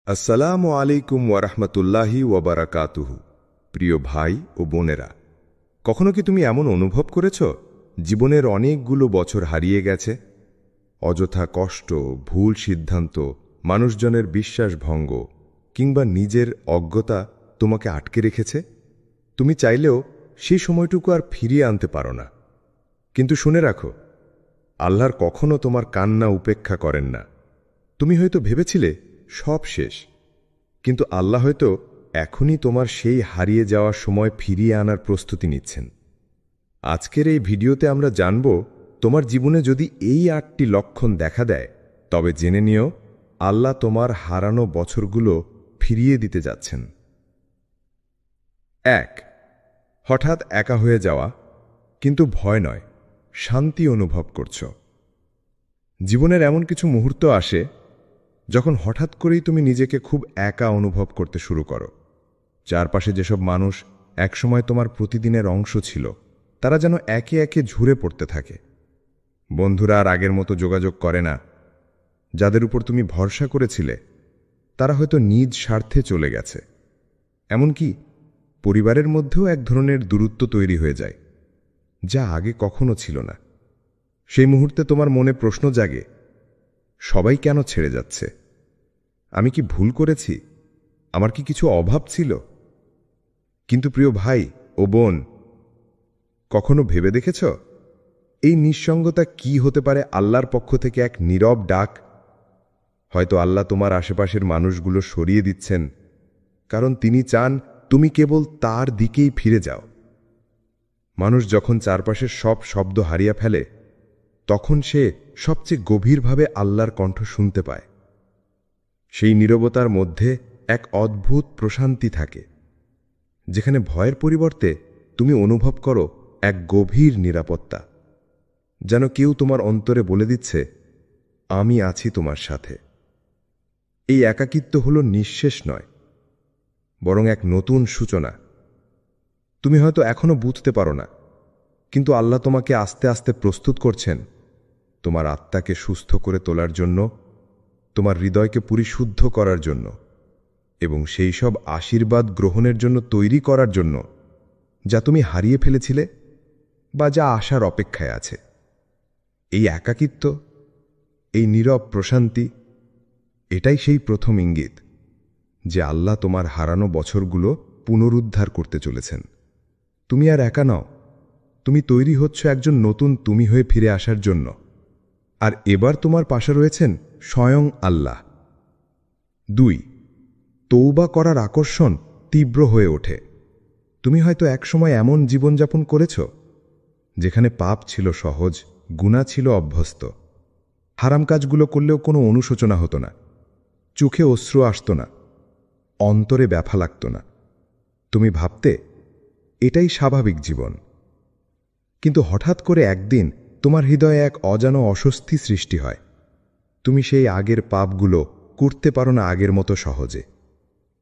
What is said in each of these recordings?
আসসালামু আলাইকুম ওয়ারাহমাতুল্লাহি ওয়াবারাকাতুহু। প্রিয় ভাই ও বোনেরা, কখনো কি তুমি এমন অনুভব করেছ জীবনের অনেকগুলো বছর হারিয়ে গেছে? অযথা কষ্ট, ভুল সিদ্ধান্ত, মানুষজনের বিশ্বাসভঙ্গ কিংবা নিজের অজ্ঞতা তোমাকে আটকে রেখেছে। তুমি চাইলেও সেই সময়টুকু আর ফিরিয়ে আনতে পারো না। কিন্তু শুনে রাখো, আল্লাহর কখনো তোমার কান্না উপেক্ষা করেন না। তুমি হয়তো ভেবেছিলে সব শেষ, কিন্তু আল্লাহ হয়তো এখনই তোমার সেই হারিয়ে যাওয়ার সময় ফিরিয়ে আনার প্রস্তুতি নিচ্ছেন। আজকের এই ভিডিওতে আমরা জানব, তোমার জীবনে যদি এই ৮টি লক্ষণ দেখা দেয়, তবে জেনে নিও আল্লাহ তোমার হারানো বছরগুলো ফিরিয়ে দিতে যাচ্ছেন। ১. হঠাৎ একা হয়ে যাওয়া, কিন্তু ভয় নয়, শান্তি অনুভব করছ। জীবনের এমন কিছু মুহূর্ত আসে যখন হঠাৎ করেই তুমি নিজেকে খুব একা অনুভব করতে শুরু করো। চারপাশে যেসব মানুষ একসময় তোমার প্রতিদিনের অংশ ছিল, তারা যেন একে একে ঝরে পড়তে থাকে। বন্ধুরা আর আগের মতো যোগাযোগ করে না। যাদের উপর তুমি ভরসা করেছিলে, তারা হয়তো নিজ স্বার্থে চলে গেছে। এমনকি পরিবারের মধ্যেও এক ধরনের দূরত্ব তৈরি হয়ে যায়, যা আগে কখনো ছিল না। সেই মুহূর্তে তোমার মনে প্রশ্ন জাগে, সবাই কেন ছেড়ে যাচ্ছে? আমি কি ভুল করেছি? আমার কি কিছু অভাব ছিল? কিন্তু প্রিয় ভাই ও বোন, কখনো ভেবে দেখেছ এই নিঃসঙ্গতা কি হতে পারে আল্লাহর পক্ষ থেকে এক নীরব ডাক? হয়তো আল্লাহ তোমার আশেপাশের মানুষগুলো সরিয়ে দিচ্ছেন, কারণ তিনি চান তুমি কেবল তার দিকেই ফিরে যাও। মানুষ যখন চারপাশের সব শব্দ হারিয়ে ফেলে, তখন সে সবচেয়ে গভীরভাবে আল্লাহর কণ্ঠ শুনতে পায়। সেই নীরবতার মধ্যে এক অদ্ভুত প্রশান্তি থাকে, যেখানে ভয়ের পরিবর্তে তুমি অনুভব করো এক গভীর নিরাপত্তা। যেন কেউ তোমার অন্তরে বলে দিচ্ছে, আমি আছি তোমার সাথে। এই একাকিত্ব হল নিঃশেষ নয়, বরং এক নতুন সূচনা। তুমি হয়তো এখনো বুঝতে পারো না, কিন্তু আল্লাহ তোমাকে আস্তে আস্তে প্রস্তুত করছেন তোমার আত্মাকে সুস্থ করে তোলার জন্য, তোমার হৃদয়কে পরিশুদ্ধ করার জন্য, এবং সেই সব আশীর্বাদ গ্রহণের জন্য তৈরি করার জন্য যা তুমি হারিয়ে ফেলেছিলে বা যা আসার অপেক্ষায় আছে। এই একাকিত্ব, এই নীরব প্রশান্তি, এটাই সেই প্রথম ইঙ্গিত যে আল্লাহ তোমার হারানো বছরগুলো পুনরুদ্ধার করতে চলেছেন। তুমি আর একা নও, তুমি তৈরি হচ্ছ একজন নতুন তুমি হয়ে ফিরে আসার জন্য। আর এবার তোমার পাশে রয়েছেন স্বয়ং আল্লাহ। ২. তওবা করার আকর্ষণ তীব্র হয়ে ওঠে। তুমি হয়তো একসময় এমন জীবনযাপন করেছ যেখানে পাপ ছিল সহজ, গুনাহ ছিল অভ্যস্ত। হারাম কাজগুলো করলেও কোনো অনুশোচনা হতো না, চোখে অশ্রু আসত না, অন্তরে ব্যথা লাগত না। তুমি ভাবতে এটাই স্বাভাবিক জীবন। কিন্তু হঠাৎ করে একদিন তোমার হৃদয়ে এক অজানা অস্বস্তি সৃষ্টি হয়। তুমি সেই আগের পাপগুলো করতে পারো না আগের মতো সহজে।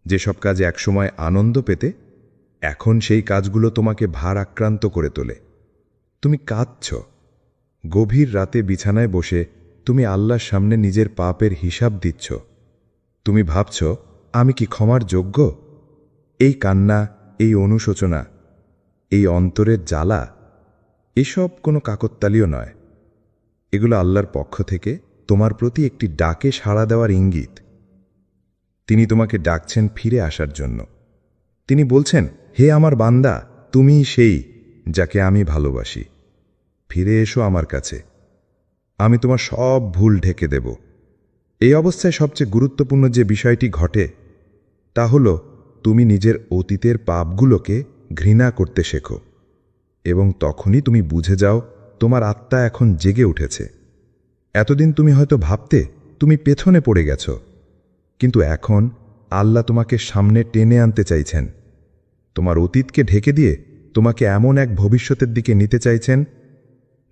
যেসব কাজে একসময় আনন্দ পেতে, এখন সেই কাজগুলো তোমাকে ভারাক্রান্ত করে তোলে। তুমি কাঁদছ। গভীর রাতে বিছানায় বসে তুমি আল্লাহর সামনে নিজের পাপের হিসাব দিচ্ছ। তুমি ভাবছ, আমি কি ক্ষমার যোগ্য? এই কান্না, এই অনুশোচনা, এই অন্তরের জ্বালা, এসব কোনো কাকতালীয় নয়। এগুলো আল্লাহর পক্ষ থেকে তোমার প্রতি একটি ডাকে সাড়া দেওয়ার ইঙ্গিত। তিনি তোমাকে ডাকছেন ফিরে আসার জন্য। তিনি বলছেন, হে আমার বান্দা, তুমিই সেই যাকে আমি ভালোবাসি। ফিরে এসো আমার কাছে, আমি তোমার সব ভুল ঢেকে দেব। এই অবস্থায় সবচেয়ে গুরুত্বপূর্ণ যে বিষয়টি ঘটে, তা হল তুমি নিজের অতীতের পাপগুলোকে ঘৃণা করতে শেখো, এবং তখনই তুমি বুঝে যাও তোমার আত্মা এখন জেগে উঠেছে। এতদিন তুমি হয়তো ভাবতে তুমি পেছনে পড়ে গেছ, কিন্তু এখন আল্লাহ তোমাকে সামনে টেনে আনতে চাইছেন। তোমার অতীতকে ঢেকে দিয়ে তোমাকে এমন এক ভবিষ্যতের দিকে নিতে চাইছেন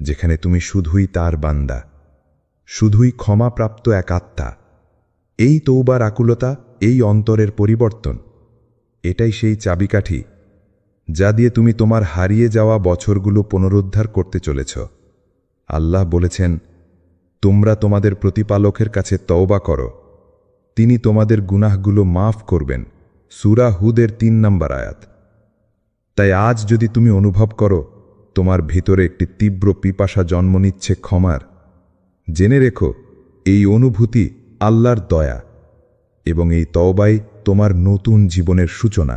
যেখানে তুমি শুধুই তার বান্দা, শুধুই ক্ষমাপ্রাপ্ত এক আত্মা। এই তওবার আকুলতা, এই অন্তরের পরিবর্তন, এটাই সেই চাবিকাঠি যা দিয়ে তুমি তোমার হারিয়ে যাওয়া বছরগুলো পুনরুদ্ধার করতে চলেছ। আল্লাহ বলেছেন, তোমরা তোমাদের প্রতিপালকের কাছে তওবা করো, তিনি তোমাদের গুনাহগুলো মাফ করবেন। সূরা হুদের ৩ নম্বর আয়াত। তাই আজ যদি তুমি অনুভব করো তোমার ভিতরে একটি তীব্র পিপাসা জন্ম নিচ্ছে ক্ষমার, জেনে রেখো এই অনুভূতি আল্লাহর দয়া এবং এই তওবাই তোমার নতুন জীবনের সূচনা।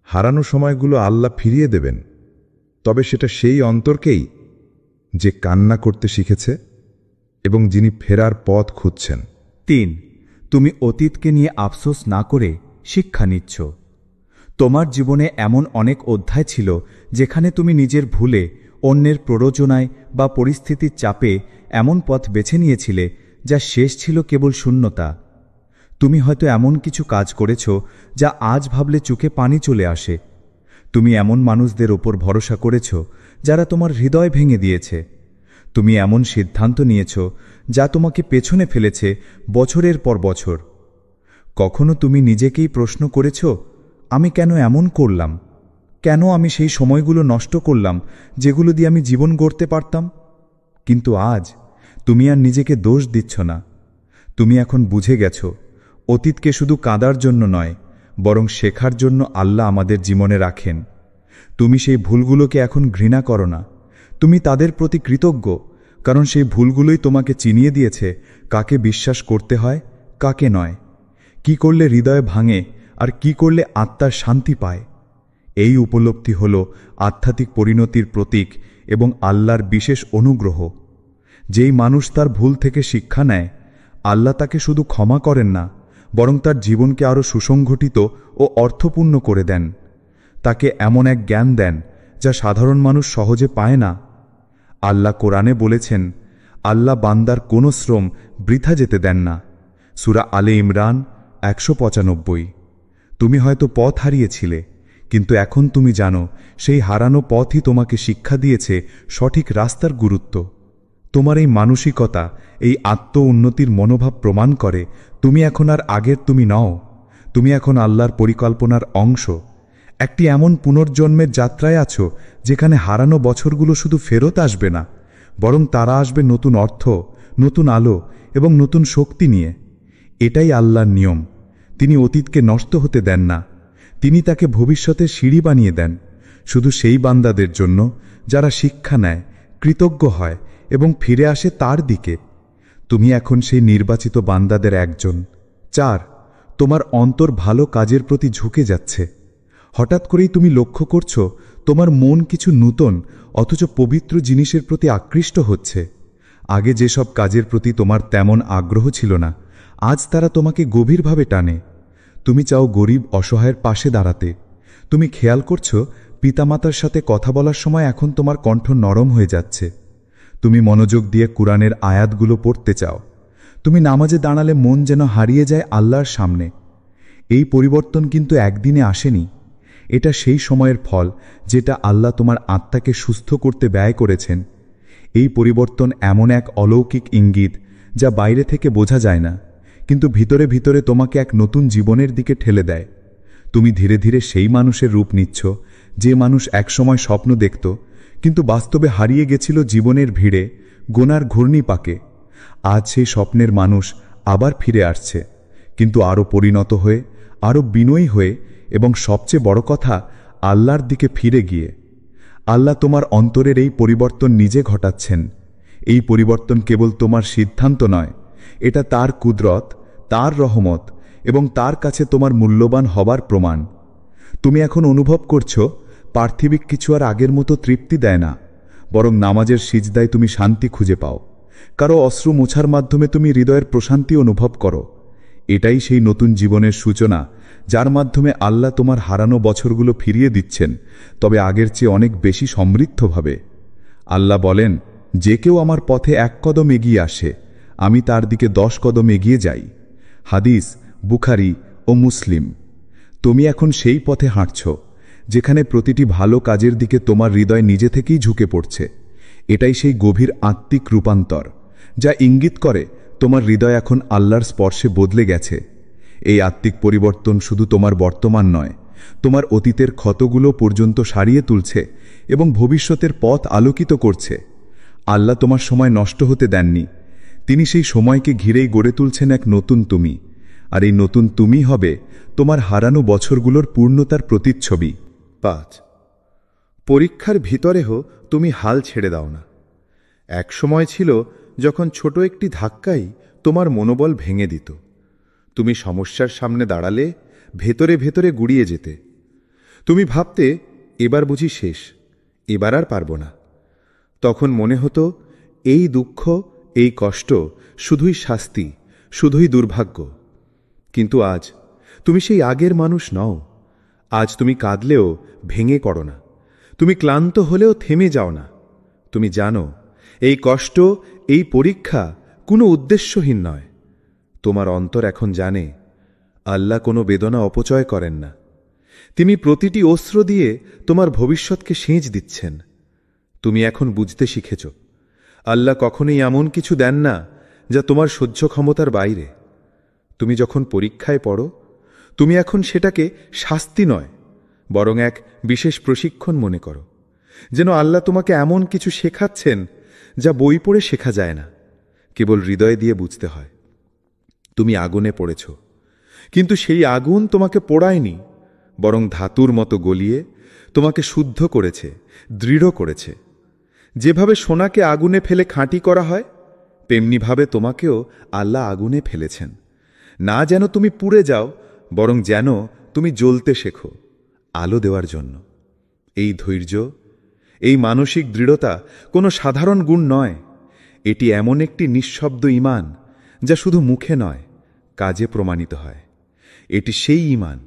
হারানো সময়গুলো আল্লাহ ফিরিয়ে দেবেন, তবে সেটা সেই অন্তরকেই যে কান্না করতে শিখেছে এবং যিনি ফেরার পথ খুঁজছেন। ৩. তুমি অতীতকে নিয়ে আফসোস না করে শিক্ষা নিচ্ছ। তোমার জীবনে এমন অনেক অধ্যায় ছিল যেখানে তুমি নিজের ভুলে, অন্যের প্ররোচনায় বা পরিস্থিতির চাপে এমন পথ বেছে নিয়েছিলে যা শেষ ছিল কেবল শূন্যতা। তুমি হয়তো এমন কিছু কাজ করেছ যা আজ ভাবলে চোখে পানি চলে আসে। তুমি এমন মানুষদের ওপর ভরসা করেছ যারা তোমার হৃদয় ভেঙে দিয়েছে। তুমি এমন সিদ্ধান্ত নিয়েছ যা তোমাকে পেছনে ফেলেছে বছরের পর বছর। কখনো তুমি নিজেকেই প্রশ্ন করেছ, আমি কেন এমন করলাম? কেন আমি সেই সময়গুলো নষ্ট করলাম যেগুলো দিয়ে আমি জীবন গড়তে পারতাম? কিন্তু আজ তুমি আর নিজেকে দোষ দিচ্ছ না। তুমি এখন বুঝে গেছ অতীতকে শুধু কাঁদার জন্য নয়, বরং শেখার জন্য আল্লাহ আমাদের জীবনে রাখেন। তুমি সেই ভুলগুলোকে এখন ঘৃণা করো না, তুমি তাদের প্রতি কৃতজ্ঞ, কারণ সেই ভুলগুলোই তোমাকে চিনিয়ে দিয়েছে কাকে বিশ্বাস করতে হয়, কাকে নয়, কি করলে হৃদয় ভাঙে আর কি করলে আত্মার শান্তি পায়। এই উপলব্ধি হল আধ্যাত্মিক পরিণতির প্রতীক এবং আল্লাহর বিশেষ অনুগ্রহ। যেই মানুষ তার ভুল থেকে শিক্ষা নেয়, আল্লাহ তাকে শুধু ক্ষমা করেন না, বরং তার জীবনকে আরও সুসংগঠিত ও অর্থপূর্ণ করে দেন। তাকে এমন এক জ্ঞান দেন যা সাধারণ মানুষ সহজে পায় না। আল্লাহ কোরআনে বলেছেন, আল্লাহ বান্দার কোনো শ্রম বৃথা যেতে দেন না। সূরা আলে ইমরান ১৯৫। তুমি হয়তো পথ হারিয়েছিলে, কিন্তু এখন তুমি জানো সেই হারানো পথই তোমাকে শিক্ষা দিয়েছে সঠিক রাস্তার গুরুত্ব। তোমার এই মানসিকতা, এই আত্ম উন্নতির মনোভাব প্রমাণ করে তুমি এখন আর আগের তুমি নও। তুমি এখন আল্লাহর পরিকল্পনার অংশ। একটি এমন পুনর্জন্মের যাত্রায় আছো যেখানে হারানো বছরগুলো শুধু ফেরত আসবে না, বরং তারা আসবে নতুন অর্থ, নতুন আলো এবং নতুন শক্তি নিয়ে। এটাই আল্লাহর নিয়ম। তিনি অতীতকে নষ্ট হতে দেন না, তিনি তাকে ভবিষ্যতের সিঁড়ি বানিয়ে দেন, শুধু সেই বান্দাদের জন্য যারা শিক্ষা নেয়, কৃতজ্ঞ হয় এবং ফিরে আসে তার দিকে। তুমি এখন সেই নির্বাচিত বান্দাদের একজন। ৪. তোমার অন্তর ভালো কাজের প্রতি ঝুঁকে যাচ্ছে। হঠাৎ করেই তুমি লক্ষ্য করছো তোমার মন কিছু নূতন অথচ পবিত্র জিনিসের প্রতি আকৃষ্ট হচ্ছে। আগে যেসব কাজের প্রতি তোমার তেমন আগ্রহ ছিল না, আজ তারা তোমাকে গভীরভাবে টানে। তুমি চাও গরিব অসহায়ের পাশে দাঁড়াতে। তুমি খেয়াল করছো পিতামাতার সাথে কথা বলার সময় এখন তোমার কণ্ঠ নরম হয়ে যাচ্ছে। তুমি মনোযোগ দিয়ে কুরআনের আয়াতগুলো পড়তে চাও। তুমি নামাজে দাঁড়ালে মন যেন হারিয়ে যায় আল্লাহর সামনে। এই পরিবর্তন কিন্তু একদিনে আসেনি। এটা সেই সময়ের ফল যেটা আল্লাহ তোমার আত্মাকে সুস্থ করতে ব্যয় করেছেন। এই পরিবর্তন এমন এক অলৌকিক ইঙ্গিত যা বাইরে থেকে বোঝা যায় না, কিন্তু ভিতরে ভিতরে তোমাকে এক নতুন জীবনের দিকে ঠেলে দেয়। তুমি ধীরে ধীরে সেই মানুষের রূপ নিচ্ছ যে মানুষ একসময় স্বপ্ন দেখত, কিন্তু বাস্তবে হারিয়ে গেছিল জীবনের ভিড়ে, গোনার ঘূর্ণিপাকে। আজ সেই স্বপ্নের মানুষ আবার ফিরে আসছে, কিন্তু আরও পরিণত হয়ে, আরও বিনয়ী হয়ে এবং সবচেয়ে বড় কথা আল্লাহর দিকে ফিরে গিয়ে। আল্লাহ তোমার অন্তরের এই পরিবর্তন নিজে ঘটাচ্ছেন। এই পরিবর্তন কেবল তোমার সিদ্ধান্ত নয়, এটা তার কুদরত, তার রহমত এবং তার কাছে তোমার মূল্যবান হবার প্রমাণ। তুমি এখন অনুভব করছো পার্থিবিক কিছু আর আগের মতো তৃপ্তি দেয় না, বরং নামাজের সিজদায় তুমি শান্তি খুঁজে পাও। কারো অশ্রু মোছার মাধ্যমে তুমি হৃদয়ের প্রশান্তি অনুভব করো। এটাই সেই নতুন জীবনের সূচনা যার মাধ্যমে আল্লাহ তোমার হারানো বছরগুলো ফিরিয়ে দিচ্ছেন, তবে আগের চেয়ে অনেক বেশি সমৃদ্ধভাবে। আল্লাহ বলেন, যে কেউ আমার পথে 1 কদম এগিয়ে আসে, আমি তার দিকে 10 কদম এগিয়ে যাই। হাদিস বুখারী ও মুসলিম। তুমি এখন সেই পথে হাঁটছ যেখানে প্রতিটি ভালো কাজের দিকে তোমার হৃদয় নিজে থেকেই ঝুঁকে পড়ছে। এটাই সেই গভীর আত্মিক রূপান্তর যা ইঙ্গিত করে তোমার হৃদয় এখন আল্লাহর স্পর্শে বদলে গেছে। এই আত্মিক পরিবর্তন শুধু তোমার বর্তমান নয়, তোমার অতীতের ক্ষতগুলো পর্যন্ত সারিয়ে তুলছে এবং ভবিষ্যতের পথ আলোকিত করছে। আল্লাহ তোমার সময় নষ্ট হতে দেননি, তিনি সেই সময়কে ঘিরেই গড়ে তুলছেন এক নতুন তুমি। আর এই নতুন তুমি হবে তোমার হারানো বছরগুলোর পূর্ণতার প্রতিচ্ছবি। 5 পরীক্ষার ভিতরেও তুমি হাল ছেড়ে দাও না। এক সময় ছিল যখন ছোট একটি ধাক্কাই তোমার মনোবল ভেঙে দিত। তুমি সমস্যার সামনে দাঁড়ালে ভেতরে ভেতরে গুড়িয়ে যেতে। তুমি ভাবতে, এবার বুঝি শেষ, এবার আর পারব না। তখন মনে হতো এই দুঃখ, এই কষ্ট শুধুই শাস্তি, শুধুই দুর্ভাগ্য। কিন্তু আজ তুমি সেই আগের মানুষ নও। আজ তুমি কাঁদলেও ভেঙে পড়ো না, তুমি ক্লান্ত হলেও থেমে যাও না। তুমি জানো এই কষ্ট, এই পরীক্ষা কোনো উদ্দেশ্যহীন নয়। তোমার অন্তর এখন জানে আল্লাহ কোনো বেদনা অপচয় করেন না। তিনি প্রতিটি অস্ত্র দিয়ে তোমার ভবিষ্যৎকে সেঁচ দিচ্ছেন। তুমি এখন বুঝতে শিখেছ আল্লাহ কখনোই এমন কিছু দেন না যা তোমার সহ্য ক্ষমতার বাইরে। তুমি যখন পরীক্ষায় পড়ো, তুমি এখন সেটাকে শাস্তি নয়, বরং এক বিশেষ প্রশিক্ষণ মনে করো। যেন আল্লাহ তোমাকে এমন কিছু শেখাচ্ছেন যা বই পড়ে শেখা যায় না, কেবল হৃদয় দিয়ে বুঝতে হয়। তুমি আগুনে পড়েছ, কিন্তু সেই আগুন তোমাকে পোড়ায়নি, বরং ধাতুর মতো গলিয়ে তোমাকে শুদ্ধ করেছে, দৃঢ় করেছে। যেভাবে সোনাকে আগুনে ফেলে খাঁটি করা হয়, তেমনিভাবে তোমাকেও আল্লাহ আগুনে ফেলেছেন, না যেন তুমি পুড়ে যাও, বরং যেন তুমি জ্বলতে শেখো, আলো দেওয়ার জন্য। এই ধৈর্য, এই মানসিক দৃঢ়তা কোনো সাধারণ গুণ নয়। এটি এমন একটি নিঃশব্দ ঈমান যা শুধু মুখে নয়, কাজে প্রমাণিত হয়। এটি সেই ঈমান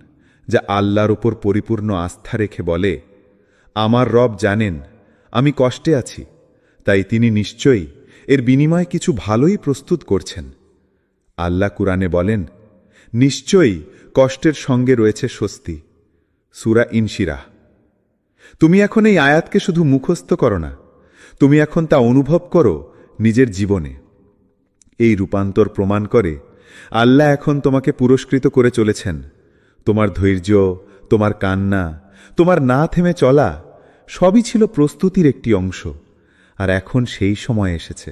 যা আল্লাহর উপর পরিপূর্ণ আস্থা রেখে বলে, আমার রব জানেন আমি কষ্টে আছি, তাই তিনি নিশ্চয়ই এর বিনিময়ে কিছু ভালোই প্রস্তুত করছেন। আল্লাহ কুরআনে বলেন, নিশ্চয়ই কষ্টের সঙ্গে রয়েছে স্বস্তি। সূরা ইনশিরাহ। তুমি এখন এই আয়াতকে শুধু মুখস্থ করো না, তুমি এখন তা অনুভব করো নিজের জীবনে। এই রূপান্তর প্রমাণ করে আল্লাহ এখন তোমাকে পুরস্কৃত করে চলেছেন। তোমার ধৈর্য, তোমার কান্না, তোমার না থেমে চলা সবই ছিল প্রস্তুতির একটি অংশ। আর এখন সেই সময় এসেছে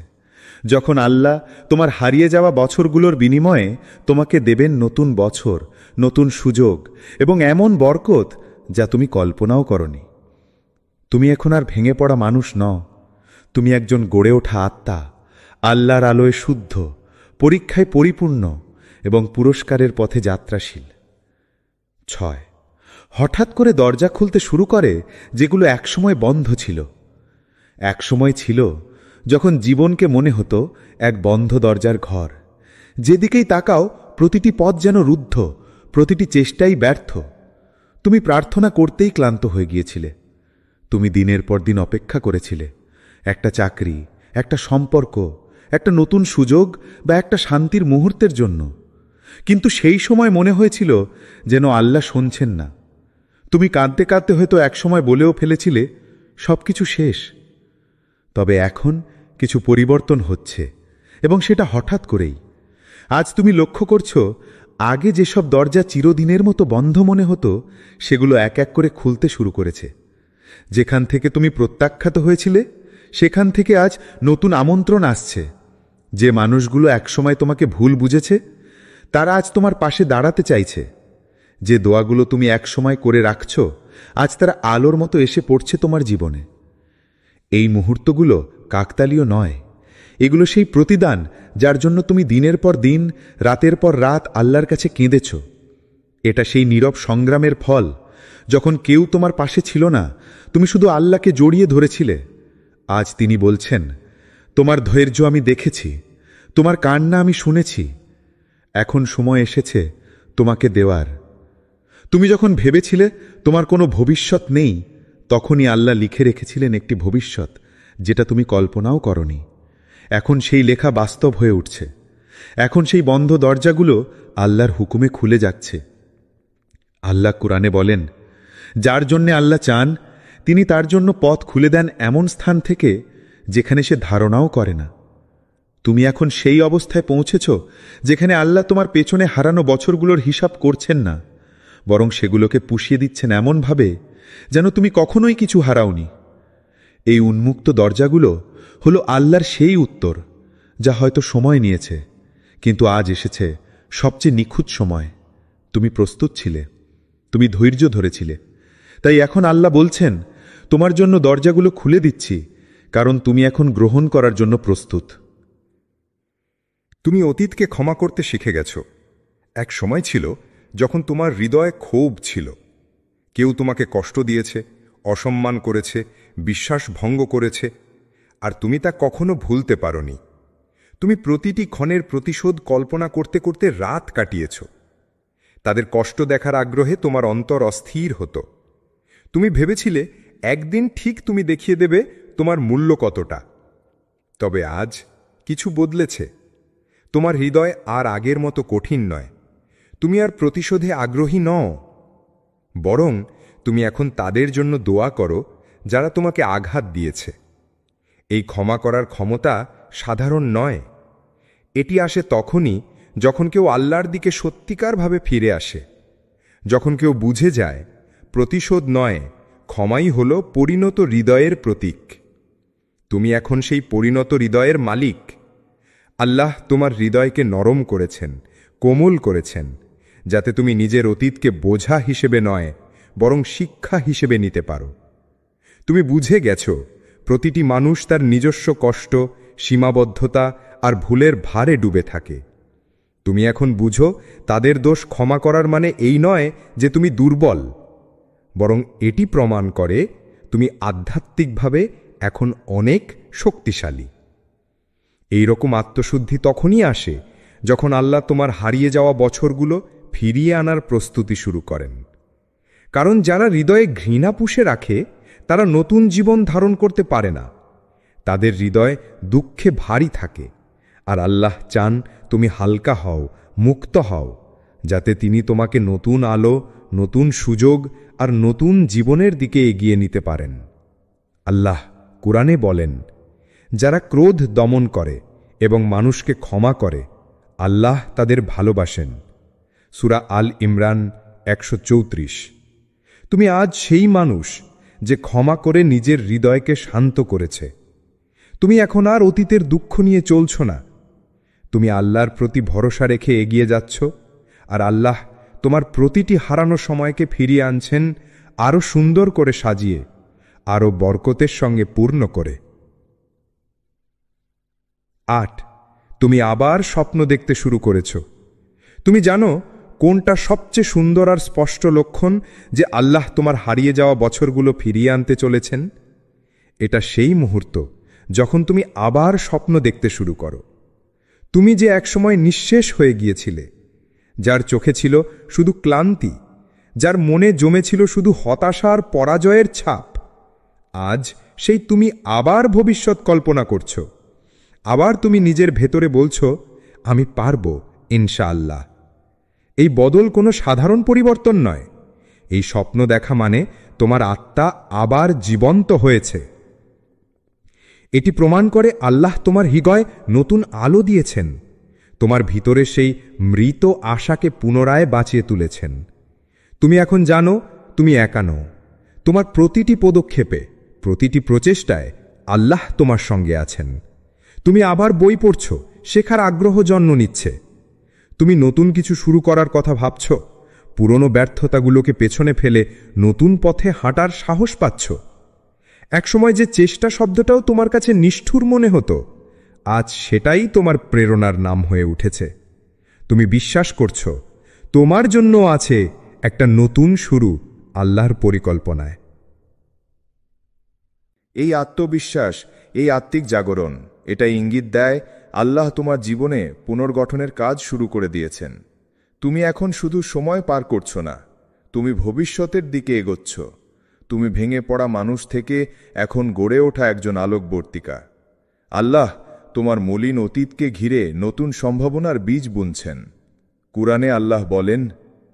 যখন আল্লাহ তোমার হারিয়ে যাওয়া বছরগুলোর বিনিময়ে তোমাকে দেবেন নতুন বছর, নতুন সুযোগ এবং এমন বরকত যা তুমি কল্পনাও করনি। তুমি এখন আর ভেঙে পড়া মানুষ নও, তুমি একজন গড়ে ওঠা আত্মা, আল্লাহর আলোয় শুদ্ধ, পরীক্ষায় পরিপূর্ণ এবং পুরস্কারের পথে যাত্রাশীল। 6 হঠাৎ করে দরজা খুলতে শুরু করে যেগুলো একসময় বন্ধ ছিল। একসময় ছিল যখন জীবনকে মনে হতো এক বন্ধ দরজার ঘর। যেদিকেই তাকাও প্রতিটি পথ যেন রুদ্ধ, প্রতিটি চেষ্টাই ব্যর্থ। তুমি প্রার্থনা করতেই ক্লান্ত হয়ে গিয়েছিলে। তুমি দিনের পর দিন অপেক্ষা করেছিলে একটা চাকরি, একটা সম্পর্ক, একটা নতুন সুযোগ বা একটা শান্তির মুহূর্তের জন্য। কিন্তু সেই সময় মনে হয়েছিল যেন আল্লাহ শুনছেন না। তুমি কাঁদতে কাঁদতে হয়তো একসময় বলেও ফেলেছিলে সবকিছু শেষ। তবে এখন কিছু পরিবর্তন হচ্ছে, এবং সেটা হঠাৎ করেই। আজ তুমি লক্ষ্য করছো আগে যেসব দরজা চিরদিনের মতো বন্ধ মনে হতো, সেগুলো এক এক করে খুলতে শুরু করেছে। যেখান থেকে তুমি প্রত্যাখ্যাত হয়েছিলে, সেখান থেকে আজ নতুন আমন্ত্রণ আসছে। যে মানুষগুলো একসময় তোমাকে ভুল বুঝেছে, তারা আজ তোমার পাশে দাঁড়াতে চাইছে। যে দোয়াগুলো তুমি একসময় করে রাখছ, আজ তারা আলোর মতো এসে পড়ছে তোমার জীবনে। এই মুহূর্তগুলো কাকতালীয় নয়, এগুলো সেই প্রতিদান যার জন্য তুমি দিনের পর দিন, রাতের পর রাত আল্লাহর কাছে কেঁদেছ। এটা সেই নীরব সংগ্রামের ফল, যখন কেউ তোমার পাশে ছিল না, তুমি শুধু আল্লাহকে জড়িয়ে ধরেছিলে। আজ তিনি বলছেন, তোমার ধৈর্য আমি দেখেছি, তোমার কান্না আমি শুনেছি। এখন সময় এসেছে তোমাকে দেওয়ার। তুমি যখন ভেবেছিলে তোমার কোনো ভবিষ্যৎ নেই, তখনই আল্লাহ লিখে রেখেছিলেন একটি ভবিষ্যৎ যেটা তুমি কল্পনাও করনি। এখন সেই লেখা বাস্তব হয়ে উঠছে। এখন সেই বন্ধ দরজাগুলো আল্লাহর হুকুমে খুলে যাচ্ছে। আল্লাহ কুরআনে বলেন, যার জন্যে আল্লাহ চান তিনি তার জন্য পথ খুলে দেন এমন স্থান থেকে যেখানে সে ধারণাও করে না। তুমি এখন সেই অবস্থায় পৌঁছেছ যেখানে আল্লাহ তোমার পেছনে হারানো বছরগুলোর হিসাব করছেন না, বরং সেগুলোকে পুষিয়ে দিচ্ছেন এমনভাবে যেন তুমি কখনোই কিছু হারাওনি। এই উন্মুক্ত দরজাগুলো হলো আল্লাহর সেই উত্তর যা হয়তো সময় নিয়েছে, কিন্তু আজ এসেছে সবচেয়ে নিখুঁত সময় তুমি প্রস্তুত ছিলে, তুমি ধৈর্য ধরেছিলে। তাই এখন আল্লাহ বলছেন, তোমার জন্য দরজাগুলো খুলে দিচ্ছি, কারণ তুমি এখন গ্রহণ করার জন্য প্রস্তুত। তুমি অতীতকে ক্ষমা করতে শিখে গেছ। এক সময় ছিল যখন তোমার হৃদয়ে ক্ষোভ ছিল। কেউ তোমাকে কষ্ট দিয়েছে, অসম্মান করেছে, বিশ্বাস ভঙ্গ করেছে, আর তুমি তা কখনো ভুলতে পারোনি। তুমি প্রতিটি ক্ষণের প্রতিশোধ কল্পনা করতে করতে রাত কাটিয়েছ। তাদের কষ্ট দেখার আগ্রহে তোমার অন্তর অস্থির হতো। তুমি ভেবেছিলে একদিন ঠিক তুমি দেখিয়ে দেবে তোমার মূল্য কতটা। তবে আজ কিছু বদলেছে। তোমার হৃদয় আর আগের মতো কঠিন নয়। তুমি আর প্রতিশোধে আগ্রহী নও। বরং তুমি এখন তাদের জন্য দোয়া করো যারা তোমাকে আঘাত দিয়েছে। এই ক্ষমা করার ক্ষমতা সাধারণ নয়। এটি আসে তখনই যখন কেউ আল্লাহর দিকে সত্যিকারভাবে ফিরে আসে, যখন কেউ বুঝে যায় প্রতিশোধ নয়, ক্ষমাই হল পরিণত হৃদয়ের প্রতীক। তুমি এখন সেই পরিণত হৃদয়ের মালিক। আল্লাহ তোমার হৃদয়কে নরম করেছেন, কোমল করেছেন, যাতে তুমি নিজের অতীতকে বোঝা হিসেবে নয়, বরং শিক্ষা হিসেবে নিতে পারো। তুমি বুঝে গেছ প্রতিটি মানুষ তার নিজস্ব কষ্ট, সীমাবদ্ধতা আর ভুলের ভারে ডুবে থাকে। তুমি এখন বুঝো তাদের দোষ ক্ষমা করার মানে এই নয় যে তুমি দুর্বল, বরং এটি প্রমাণ করে তুমি আধ্যাত্মিকভাবে এখন অনেক শক্তিশালী। এই রকম আত্মশুদ্ধি তখনই আসে যখন আল্লাহ তোমার হারিয়ে যাওয়া বছরগুলো ফিরিয়ে আনার প্রস্তুতি শুরু করেন। কারণ যারা হৃদয়ে ঘৃণা পুষে রাখে তারা নতুন জীবন ধারণ করতে পারে না। তাদের হৃদয় দুঃখে ভারী থাকে, আর আল্লাহ চান তুমি হালকা হও, মুক্ত হও, যাতে তিনি তোমাকে নতুন আলো, নতুন সুযোগ আর নতুন জীবনের দিকে এগিয়ে নিতে পারেন। আল্লাহ কুরআনে বলেন, যারা ক্রোধ দমন করে এবং মানুষকে ক্ষমা করে, আল্লাহ তাদের ভালোবাসেন। সূরা আল ইমরান 134। তুমি আজ সেই মানুষ যে ক্ষমা করে নিজের হৃদয়কে শান্ত করেছে। তুমি এখন আর অতীতের দুঃখ নিয়ে চলছ না। তুমি আল্লাহর প্রতি ভরসা রেখে এগিয়ে যাচ্ছ, আর আল্লাহ তোমার প্রতিটি হারানো সময়কে ফিরিয়ে আনছেন আরও সুন্দর করে সাজিয়ে, আরও বরকতের সঙ্গে পূর্ণ করে। 8, তুমি আবার স্বপ্ন দেখতে শুরু করেছ। তুমি জানো কোনটা সবচেয়ে সুন্দর আর স্পষ্ট লক্ষণ যে আল্লাহ তোমার হারিয়ে যাওয়া বছরগুলো ফিরিয়ে আনতে চলেছেন? এটা সেই মুহূর্ত যখন তুমি আবার স্বপ্ন দেখতে শুরু করো। তুমি যে একসময় নিঃশেষ হয়ে গিয়েছিলে, যার চোখে ছিল শুধু ক্লান্তি, যার মনে জমেছিল শুধু হতাশা আর পরাজয়ের ছাপ, আজ সেই তুমি আবার ভবিষ্যৎ কল্পনা করছো। আবার তুমি নিজের ভেতরে বলছো, আমি পারব ইনশাআল্লাহ। এই বদল কোনো সাধারণ পরিবর্তন নয়। এই স্বপ্ন দেখা মানে তোমার আত্মা আবার জীবন্ত হয়েছে। এটি প্রমাণ করে আল্লাহ তোমার হৃদয়ে নতুন আলো দিয়েছেন, তোমার ভিতরে সেই মৃত আশাকে পুনরায় বাঁচিয়ে তুলেছেন। তুমি এখন জানো তুমি একা নও। তোমার প্রতিটি পদক্ষেপে, প্রতিটি প্রচেষ্টায় আল্লাহ তোমার সঙ্গে আছেন। তুমি আবার বই পড়ছ, শেখার আগ্রহ জন্ম নিচ্ছে। তুমি নতুন কিছু শুরু করার কথা ভাবছ, পুরনো ব্যর্থতাগুলোকে পেছনে ফেলে নতুন পথে হাঁটার সাহস পাচ্ছ। একসময় যে চেষ্টা শব্দটাও তোমার কাছে নিষ্ঠুর মনে হতো, আজ সেটাই তোমার প্রেরণার নাম হয়ে উঠেছে। তুমি বিশ্বাস করছ তোমার জন্য আছে একটা নতুন শুরু আল্লাহর পরিকল্পনায়। এই আত্মবিশ্বাস, এই আত্মিক জাগরণ, এটা ইঙ্গিত দেয় আল্লাহ তোমার জীবনে পুনর্গঠনের কাজ শুরু করে দিয়েছেন। তুমি এখন শুধু সময় পার করছো না, তুমি ভবিষ্যতের দিকে এগোচ্ছ। তুমি ভেঙে পড়া মানুষ থেকে এখন গড়ে ওঠা একজন আলোকবর্তিকা। আল্লাহ তোমার মলিন অতীতকে ঘিরে নতুন সম্ভাবনার বীজ বুনছেন। কুরআনে আল্লাহ বলেন,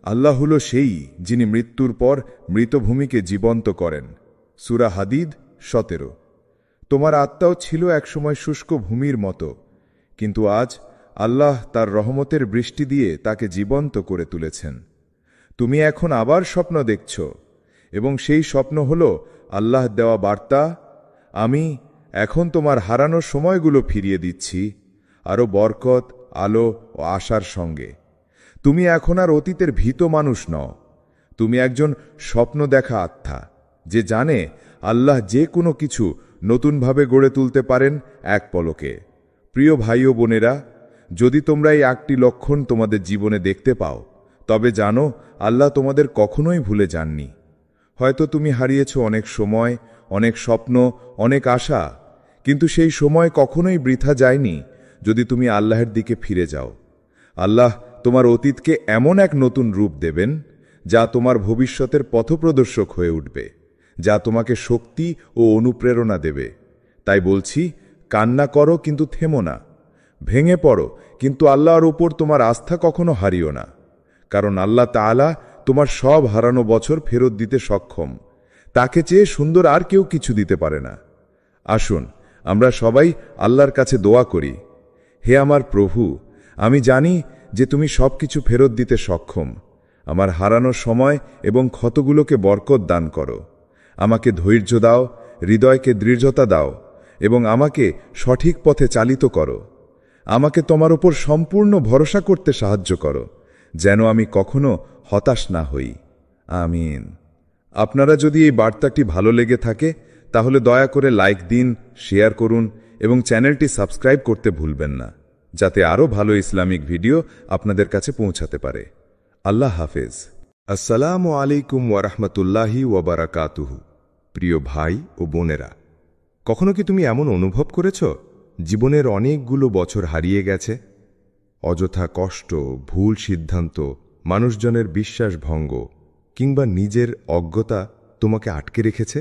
আল্লাহ হল সেই যিনি মৃত্যুর পর মৃতভূমিকে জীবন্ত করেন। সূরা হাদিদ 17। তোমার আত্মাও ছিল একসময় শুষ্ক ভূমির মতো, কিন্তু আজ আল্লাহ তার রহমতের বৃষ্টি দিয়ে তাকে জীবন্ত করে তুলেছেন। তুমি এখন আবার স্বপ্ন দেখছ, এবং সেই স্বপ্ন হল আল্লাহ দেওয়া বার্তা, আমি এখন তোমার হারানো সময়গুলো ফিরিয়ে দিচ্ছি, আরও বরকত, আলো ও আশার সঙ্গে। তুমি এখন আর অতীতের ভীত মানুষ নও, তুমি একজন স্বপ্ন দেখা আত্মা, যে জানে আল্লাহ যে কোনো কিছু নতুনভাবে গড়ে তুলতে পারেন এক পলকে। প্রিয় ভাই ও বোনেরা, যদি তোমরা এই একটি লক্ষণ তোমাদের জীবনে দেখতে পাও, তবে জানো আল্লাহ তোমাদের কখনোই ভুলে যাননি। হয়তো তুমি হারিয়েছ অনেক সময়, অনেক স্বপ্ন, অনেক আশা, কিন্তু সেই সময় কখনোই বৃথা যায়নি যদি তুমি আল্লাহর দিকে ফিরে যাও। আল্লাহ তোমার অতীতকে এমন এক নতুন রূপ দেবেন যা তোমার ভবিষ্যতের পথপ্রদর্শক হয়ে উঠবে, যা তোমাকে শক্তি ও অনুপ্রেরণা দেবে। তাই বলছি, কান্না করো কিন্তু থেমো না, ভেঙে পড়ো কিন্তু আল্লাহর উপর তোমার আস্থা কখনো হারিও না, কারণ আল্লাহ তাআলা তোমার সব হারানো বছর ফেরত দিতে সক্ষম। তাকে চেয়ে সুন্দর আর কেউ কিছু দিতে পারে না। আসুন আমরা সবাই আল্লাহর কাছে দোয়া করি, হে আমার প্রভু, আমি জানি যে তুমি সবকিছু ফেরত দিতে সক্ষম। আমার হারানো সময় এবং ক্ষতগুলোকে বরকত দান করো। আমাকে ধৈর্য দাও, হৃদয়কে দৃঢ়তা দাও এবং আমাকে সঠিক পথে চালিত করো। আমাকে তোমার উপর সম্পূর্ণ ভরসা করতে সাহায্য করো, যেন আমি কখনো হতাশ না হই। আমিন। আপনারা যদি এই বার্তাটি ভালো লেগে থাকে তাহলে দয়া করে লাইক দিন, শেয়ার করুন এবং চ্যানেলটি সাবস্ক্রাইব করতে ভুলবেন না, যাতে আরও ভালো ইসলামিক ভিডিও আপনাদের কাছে পৌঁছাতে পারে। আল্লাহ হাফেজ। আসসালামু আলাইকুম ওয়ারাহমাতুল্লাহি ওয়াবারাকাতুহু। প্রিয় ভাই ও বোনেরা, কখনো কি তুমি এমন অনুভব করেছ জীবনের অনেকগুলো বছর হারিয়ে গেছে? অযথা কষ্ট, ভুল সিদ্ধান্ত, মানুষজনের বিশ্বাসভঙ্গ কিংবা নিজের অজ্ঞতা তোমাকে আটকে রেখেছে।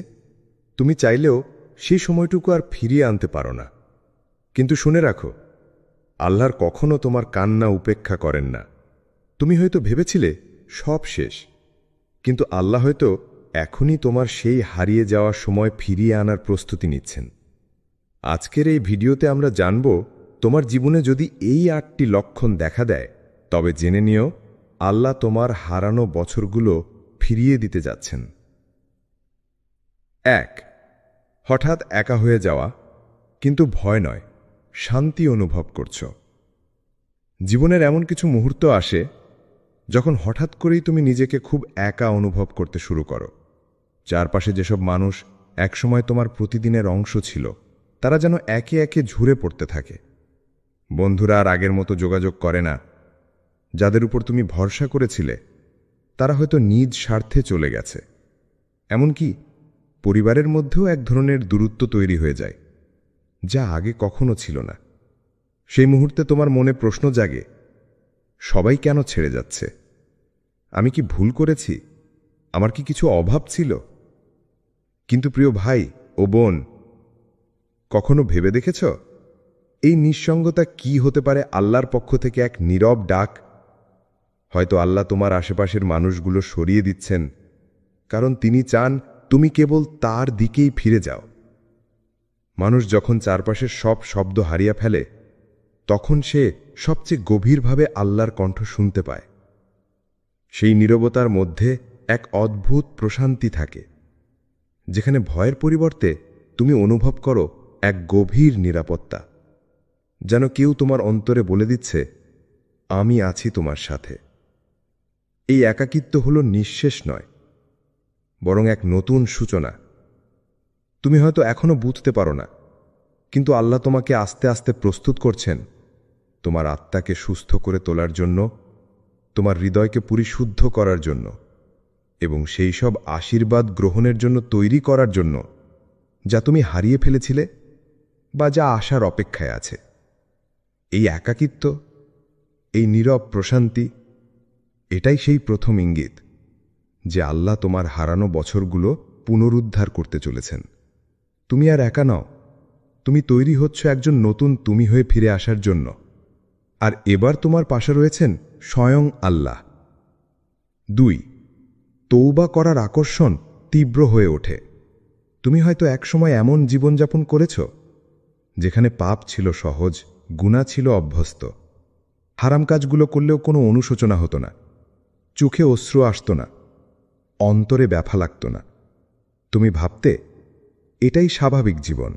তুমি চাইলেও সেই সময়টুকু আর ফিরিয়ে আনতে পারো না। কিন্তু শুনে রাখো, আল্লাহর কখনো তোমার কান্না উপেক্ষা করেন না। তুমি হয়তো ভেবেছিলে সব শেষ, কিন্তু আল্লাহ হয়তো এখনই তোমার সেই হারিয়ে যাওয়ার সময় ফিরিয়ে আনার প্রস্তুতি নিচ্ছেন। আজকের এই ভিডিওতে আমরা জানব, তোমার জীবনে যদি এই ৮টি লক্ষণ দেখা দেয়, তবে জেনে নিও আল্লাহ তোমার হারানো বছরগুলো ফিরিয়ে দিতে যাচ্ছেন। ১. হঠাৎ একা হয়ে যাওয়া, কিন্তু ভয় নয়, শান্তি অনুভব করছ। জীবনের এমন কিছু মুহূর্ত আসে যখন হঠাৎ করেই তুমি নিজেকে খুব একা অনুভব করতে শুরু করো। চারপাশে যেসব মানুষ একসময় তোমার প্রতিদিনের অংশ ছিল, তারা যেন একে একে ঝরে পড়তে থাকে। বন্ধুরা আর আগের মতো যোগাযোগ করে না। যাদের উপর তুমি ভরসা করেছিলে, তারা হয়তো নিজ স্বার্থে চলে গেছে। এমনকি পরিবারের মধ্যেও এক ধরনের দূরত্ব তৈরি হয়ে যায়, যা আগে কখনো ছিল না। সেই মুহূর্তে তোমার মনে প্রশ্ন জাগে, সবাই কেন ছেড়ে যাচ্ছে? আমি কি ভুল করেছি? আমার কি কিছু অভাব ছিল? কিন্তু প্রিয় ভাই ও বোন, কখনো ভেবে দেখেছ এই নিঃসঙ্গতা কি হতে পারে আল্লাহর পক্ষ থেকে এক নীরব ডাক? হয়তো আল্লাহ তোমার আশেপাশের মানুষগুলো সরিয়ে দিচ্ছেন, কারণ তিনি চান তুমি কেবল তার দিকেই ফিরে যাও। মানুষ যখন চারপাশের সব শব্দ হারিয়ে ফেলে, তখন সে সবচেয়ে গভীরভাবে আল্লাহর কণ্ঠ শুনতে পায়। সেই নীরবতার মধ্যে এক অদ্ভুত প্রশান্তি থাকে, যেখানে ভয়ের পরিবর্তে তুমি অনুভব করো এক গভীর নিরাপত্তা, যেন কেউ তোমার অন্তরে বলে দিচ্ছে, আমি আছি তোমার সাথে। এই একাকিত্ব হলো নিঃশেষ নয়, বরং এক নতুন সূচনা। তুমি হয়তো এখনো বুঝতে পারো না, কিন্তু আল্লাহ তোমাকে আস্তে আস্তে প্রস্তুত করছেন তোমার আত্মাকে সুস্থ করে তোলার জন্য, তোমার হৃদয়কে পরিশুদ্ধ করার জন্য এবং সেই সব আশীর্বাদ গ্রহণের জন্য তৈরি করার জন্য যা তুমি হারিয়ে ফেলেছিলে বা যা আসার অপেক্ষায় আছে। এই একাকিত্ব, এই নীরব প্রশান্তি, এটাই সেই প্রথম ইঙ্গিত যে আল্লাহ তোমার হারানো বছরগুলো পুনরুদ্ধার করতে চলেছেন। তুমি আর একা নও, তুমি তৈরি হচ্ছ একজন নতুন তুমি হয়ে ফিরে আসার জন্য। আর এবার তোমার পাশে রয়েছেন স্বয়ং আল্লাহ। ২. তৌবা করার আকর্ষণ তীব্র হয়ে ওঠে। তুমি হয়তো একসময় এমন জীবনযাপন করেছ যেখানে পাপ ছিল সহজ, গুনাহ ছিল অভ্যস্ত। হারাম কাজগুলো করলেও কোনো অনুশোচনা হতো না, চোখে অশ্রু আসত না, অন্তরে ব্যথা লাগত না। তুমি ভাবতে এটাই স্বাভাবিক জীবন।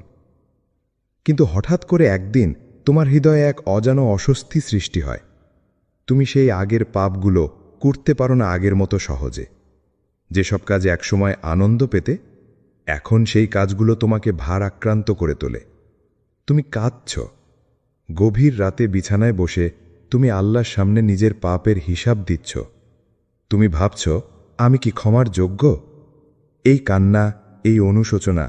কিন্তু হঠাৎ করে একদিন তোমার হৃদয়ে এক অজানা অস্বস্তি সৃষ্টি হয়। তুমি সেই আগের পাপগুলো করতে পারো না আগের মতো সহজে। যেসব কাজে একসময় আনন্দ পেতে, এখন সেই কাজগুলো তোমাকে ভারাক্রান্ত করে তোলে। তুমি কাঁদছ, গভীর রাতে বিছানায় বসে তুমি আল্লাহর সামনে নিজের পাপের হিসাব দিচ্ছ। তুমি ভাবছ, আমি কি ক্ষমার যোগ্য? এই কান্না, এই অনুশোচনা,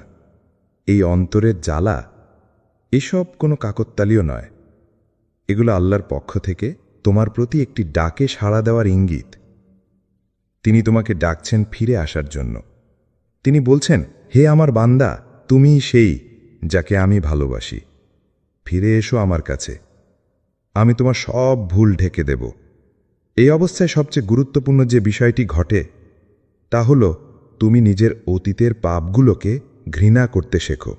এই অন্তরের জ্বালা, এসব কোনো কাকতালীয় নয়। এগুলো আল্লাহর পক্ষ থেকে তোমার প্রতি একটি ডাকে সাড়া দেওয়ার ইঙ্গিত। তিনি তোমাকে ডাকছেন ফিরে আসার জন্য। তিনি বলছেন, হে আমার বান্দা, তুমিই সেই যাকে আমি ভালোবাসি। ফিরে এসো আমার কাছে, আমি তোমার সব ভুল ঢেকে দেব। এই অবস্থায় সবচেয়ে গুরুত্বপূর্ণ যে বিষয়টি ঘটে তা হল তুমি নিজের অতীতের পাপগুলোকে ঘৃণা করতে শেখো,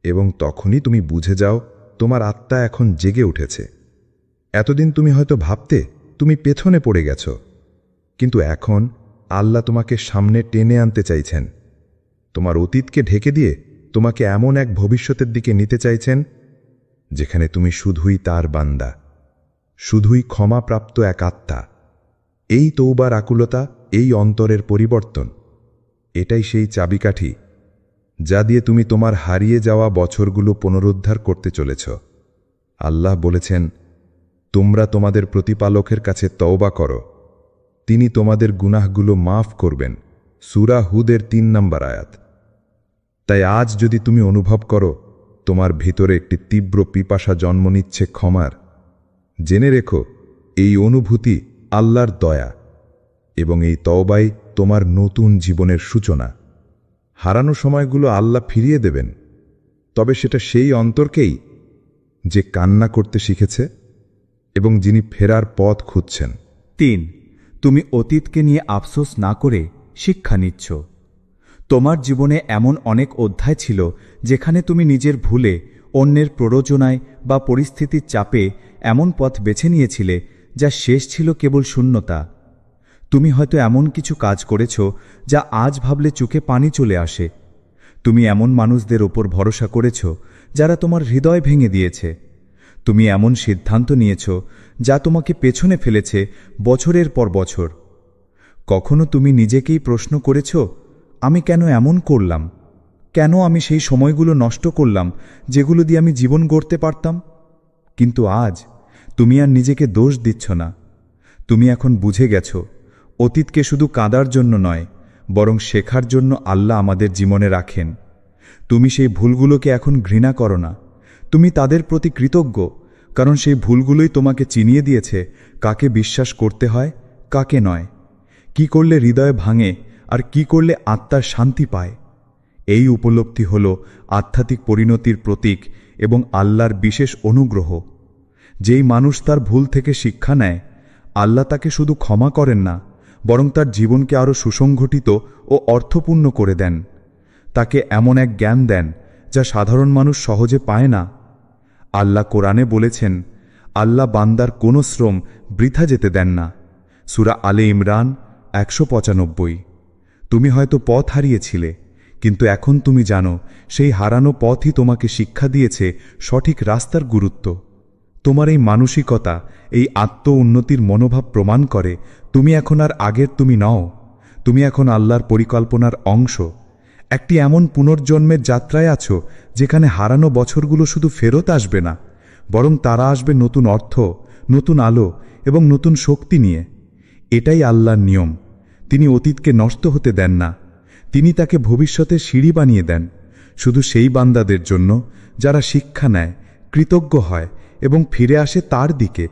এবং তখনই তুমি বুঝে যাও তোমার আত্মা এখন জেগে উঠেছে। এতদিন তুমি হয়তো ভাবতে তুমি পেছনে পড়ে গেছ, কিন্তু এখন আল্লাহ তোমাকে সামনে টেনে আনতে চাইছেন। তোমার অতীতকে ঢেকে দিয়ে তোমাকে এমন এক ভবিষ্যতের দিকে নিতে চাইছেন যেখানে তুমি শুধুই তার বান্দা, শুধুই ক্ষমাপ্রাপ্ত এক আত্মা। এই তৌবার আকুলতা, এই অন্তরের পরিবর্তন, এটাই সেই চাবিকাঠি যা দিয়ে তুমি তোমার হারিয়ে যাওয়া বছরগুলো পুনরুদ্ধার করতে চলেছ। আল্লাহ বলেছেন, তোমরা তোমাদের প্রতিপালকের কাছে তওবা করো, তিনি তোমাদের গুনাহগুলো মাফ করবেন। সূরা হুদের ৩ নম্বর আয়াত। তাই আজ যদি তুমি অনুভব করো তোমার ভিতরে একটি তীব্র পিপাসা জন্ম নিচ্ছে ক্ষমার, জেনে রেখো এই অনুভূতি আল্লাহর দয়া, এবং এই তওবাই তোমার নতুন জীবনের সূচনা। হারানো সময়গুলো আল্লাহ ফিরিয়ে দেবেন, তবে সেটা সেই অন্তরকেই যে কান্না করতে শিখেছে এবং যিনি ফেরার পথ খুঁজছেন। ৩. তুমি অতীতকে নিয়ে আফসোস না করে শিক্ষা নিচ্ছ। তোমার জীবনে এমন অনেক অধ্যায় ছিল যেখানে তুমি নিজের ভুলে, অন্যের প্ররোচনায় বা পরিস্থিতির চাপে এমন পথ বেছে নিয়েছিলে যা শেষ ছিল কেবল শূন্যতা। তুমি হয়তো এমন কিছু কাজ করেছ যা আজ ভাবলে চোখে পানি চলে আসে। তুমি এমন মানুষদের ওপর ভরসা করেছ যারা তোমার হৃদয় ভেঙে দিয়েছে। তুমি এমন সিদ্ধান্ত নিয়েছ যা তোমাকে পেছনে ফেলেছে বছরের পর বছর। কখনো তুমি নিজেকেই প্রশ্ন করেছ, আমি কেন এমন করলাম? কেন আমি সেই সময়গুলো নষ্ট করলাম যেগুলো দিয়ে আমি জীবন গড়তে পারতাম? কিন্তু আজ তুমি আর নিজেকে দোষ দিচ্ছ না। তুমি এখন বুঝে গেছ, অতীতকে শুধু কাঁদার জন্য নয়, বরং শেখার জন্য আল্লাহ আমাদের জীবনে রাখেন। তুমি সেই ভুলগুলোকে এখন ঘৃণা করো না, তুমি তাদের প্রতি কৃতজ্ঞ, কারণ সেই ভুলগুলোই তোমাকে চিনিয়ে দিয়েছে কাকে বিশ্বাস করতে হয়, কাকে নয়, কি করলে হৃদয় ভাঙে আর কি করলে আত্মার শান্তি পায়। এই উপলব্ধি হল আধ্যাত্মিক পরিণতির প্রতীক এবং আল্লাহর বিশেষ অনুগ্রহ। যেই মানুষ তার ভুল থেকে শিক্ষা নেয়, আল্লাহ তাকে শুধু ক্ষমা করেন না, বরং তার জীবনকে আরও সুসংগঠিত ও অর্থপূর্ণ করে দেন। তাকে এমন এক জ্ঞান দেন যা সাধারণ মানুষ সহজে পায় না। আল্লাহ কোরআনে বলেছেন, আল্লাহ বান্দার কোনো শ্রম বৃথা যেতে দেন না। সূরা আলে ইমরান ১৯৫। তুমি হয়তো পথ হারিয়েছিলে, কিন্তু এখন তুমি জানো সেই হারানো পথই তোমাকে শিক্ষা দিয়েছে সঠিক রাস্তার গুরুত্ব। তোমার এই মানসিকতা, এই আত্ম উন্নতির মনোভাব প্রমাণ করে তুমি এখন আর আগের তুমি নও। তুমি এখন আল্লাহর পরিকল্পনার অংশ। একটি এমন পুনর্জন্মের যাত্রায় আছো যেখানে হারানো বছরগুলো শুধু ফেরত আসবে না, বরং তারা আসবে নতুন অর্থ, নতুন আলো এবং নতুন শক্তি নিয়ে। এটাই আল্লাহর নিয়ম। তিনি অতীতকে নষ্ট হতে দেন না, তিনি তাকে ভবিষ্যতের সিঁড়ি বানিয়ে দেন, শুধু সেই বান্দাদের জন্য যারা শিক্ষা নেয়, কৃতজ্ঞ হয় এবং ফিরে আসে তার দিকে।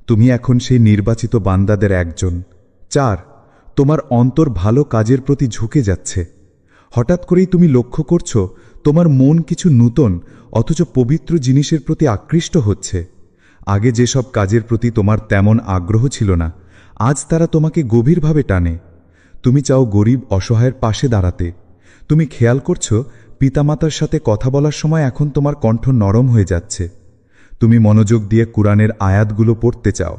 তুমি এখন সেই নির্বাচিত বান্দাদের একজন। ৪. তোমার অন্তর ভালো কাজের প্রতি ঝুঁকে যাচ্ছে। হঠাৎ করেই তুমি লক্ষ্য করছো তোমার মন কিছু নূতন অথচ পবিত্র জিনিসের প্রতি আকৃষ্ট হচ্ছে। আগে যেসব কাজের প্রতি তোমার তেমন আগ্রহ ছিল না, আজ তারা তোমাকে গভীরভাবে টানে। তুমি চাও গরিব অসহায়ের পাশে দাঁড়াতে। তুমি খেয়াল করছো পিতামাতার সাথে কথা বলার সময় এখন তোমার কণ্ঠ নরম হয়ে যাচ্ছে। তুমি মনোযোগ দিয়ে কুরআনের আয়াতগুলো পড়তে চাও।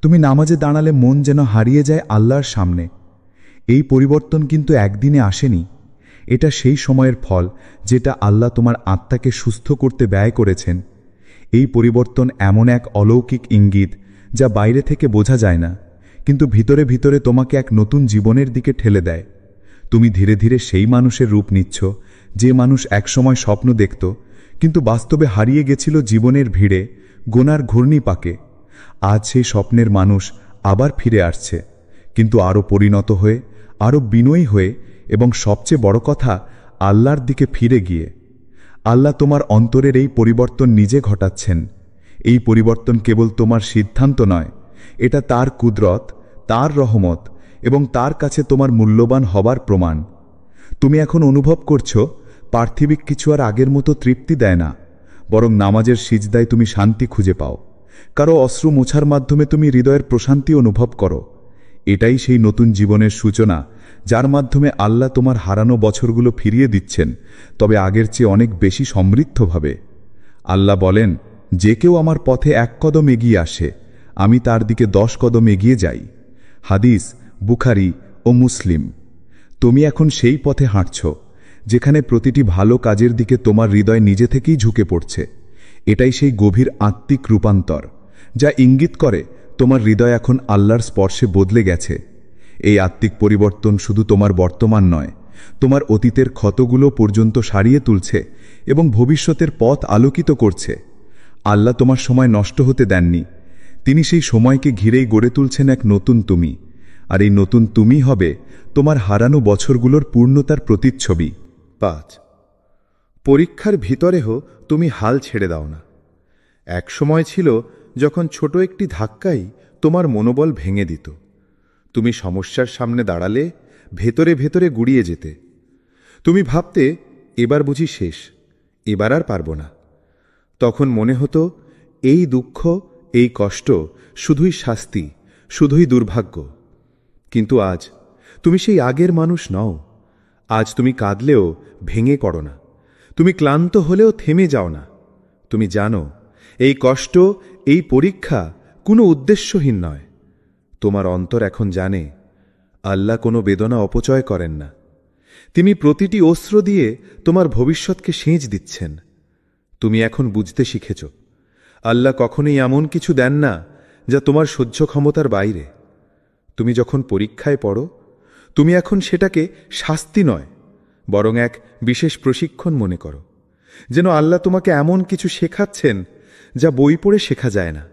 তুমি নামাজে দাঁড়ালে মন যেন হারিয়ে যায় আল্লাহর সামনে। এই পরিবর্তন কিন্তু একদিনে আসেনি। এটা সেই সময়ের ফল যেটা আল্লাহ তোমার আত্মাকে সুস্থ করতে ব্যয় করেছেন। এই পরিবর্তন এমন এক অলৌকিক ইঙ্গিত যা বাইরে থেকে বোঝা যায় না, কিন্তু ভিতরে ভিতরে তোমাকে এক নতুন জীবনের দিকে ঠেলে দেয়। তুমি ধীরে ধীরে সেই মানুষের রূপ নিচ্ছ যে মানুষ একসময় স্বপ্ন দেখত, কিন্তু বাস্তবে হারিয়ে গেছিল জীবনের ভিড়ে, গোনার ঘূর্ণিপাকে। আজ সেই স্বপ্নের মানুষ আবার ফিরে আসছে, কিন্তু আরও পরিণত হয়ে, আরও বিনয়ী হয়ে, এবং সবচেয়ে বড় কথা, আল্লাহর দিকে ফিরে গিয়ে। আল্লাহ তোমার অন্তরের এই পরিবর্তন নিজে ঘটাচ্ছেন। এই পরিবর্তন কেবল তোমার সিদ্ধান্ত নয়, এটা তার কুদরত, তার রহমত এবং তার কাছে তোমার মূল্যবান হবার প্রমাণ। তুমি এখন অনুভব করছো পার্থিবিক কিছু আর আগের মতো তৃপ্তি দেয় না, বরং নামাজের সিজদায় তুমি শান্তি খুঁজে পাও। কারো অশ্রু মোছার মাধ্যমে তুমি হৃদয়ের প্রশান্তি অনুভব করো। এটাই সেই নতুন জীবনের সূচনা, যার মাধ্যমে আল্লাহ তোমার হারানো বছরগুলো ফিরিয়ে দিচ্ছেন, তবে আগের চেয়ে অনেক বেশি সমৃদ্ধভাবে। আল্লাহ বলেন, যে কেউ আমার পথে 1 কদম এগিয়ে আসে, আমি তার দিকে 10 কদম এগিয়ে যাই। হাদিস বুখারী ও মুসলিম। তুমি এখন সেই পথে হাঁটছ যেখানে প্রতিটি ভালো কাজের দিকে তোমার হৃদয় নিজে থেকেই ঝুঁকে পড়ছে। এটাই সেই গভীর আত্মিক রূপান্তর, যা ইঙ্গিত করে তোমার হৃদয় এখন আল্লাহর স্পর্শে বদলে গেছে। এই আত্মিক পরিবর্তন শুধু তোমার বর্তমান নয়, তোমার অতীতের ক্ষতগুলো পর্যন্ত সারিয়ে তুলছে এবং ভবিষ্যতের পথ আলোকিত করছে। আল্লাহ তোমার সময় নষ্ট হতে দেননি, তিনি সেই সময়কে ঘিরেই গড়ে তুলছেন এক নতুন তুমি। আর এই নতুন তুমি হবে তোমার হারানো বছরগুলোর পূর্ণতার প্রতিচ্ছবি। 5 পরীক্ষার ভিতরেও তুমি হাল ছেড়ে দাও না। এক সময় ছিল যখন ছোট একটি ধাক্কাই তোমার মনোবল ভেঙে দিত। তুমি সমস্যার সামনে দাঁড়ালে ভেতরে ভেতরে গুড়িয়ে যেতে। তুমি ভাবতে, এবার বুঝি শেষ, এবার আর পারব না। তখন মনে হতো এই দুঃখ, এই কষ্ট শুধুই শাস্তি, শুধুই দুর্ভাগ্য। কিন্তু আজ তুমি সেই আগের মানুষ নও। আজ তুমি কাঁদলেও ভেঙে পড়ো না, তুমি ক্লান্ত হলেও থেমে যাও না। তুমি জানো এই কষ্ট, এই পরীক্ষা কোনো উদ্দেশ্যহীন নয়। তোমার অন্তর এখন জানে আল্লাহ কোনো বেদনা অপচয় করেন না। তিনি প্রতিটি অস্ত্র দিয়ে তোমার ভবিষ্যৎকে সেঁচ দিচ্ছেন। তুমি এখন বুঝতে শিখেছ আল্লাহ কখনোই এমন কিছু দেন না যা তোমার সহ্য ক্ষমতার বাইরে। তুমি যখন পরীক্ষায় পড়ো, তুমি এখন সেটাকে শাস্তি নয়, বরং এক বিশেষ প্রশিক্ষণ মনে করো, যেন আল্লাহ তোমাকে এমন কিছু শেখাচ্ছেন যা বই পড়ে শেখা যায় না,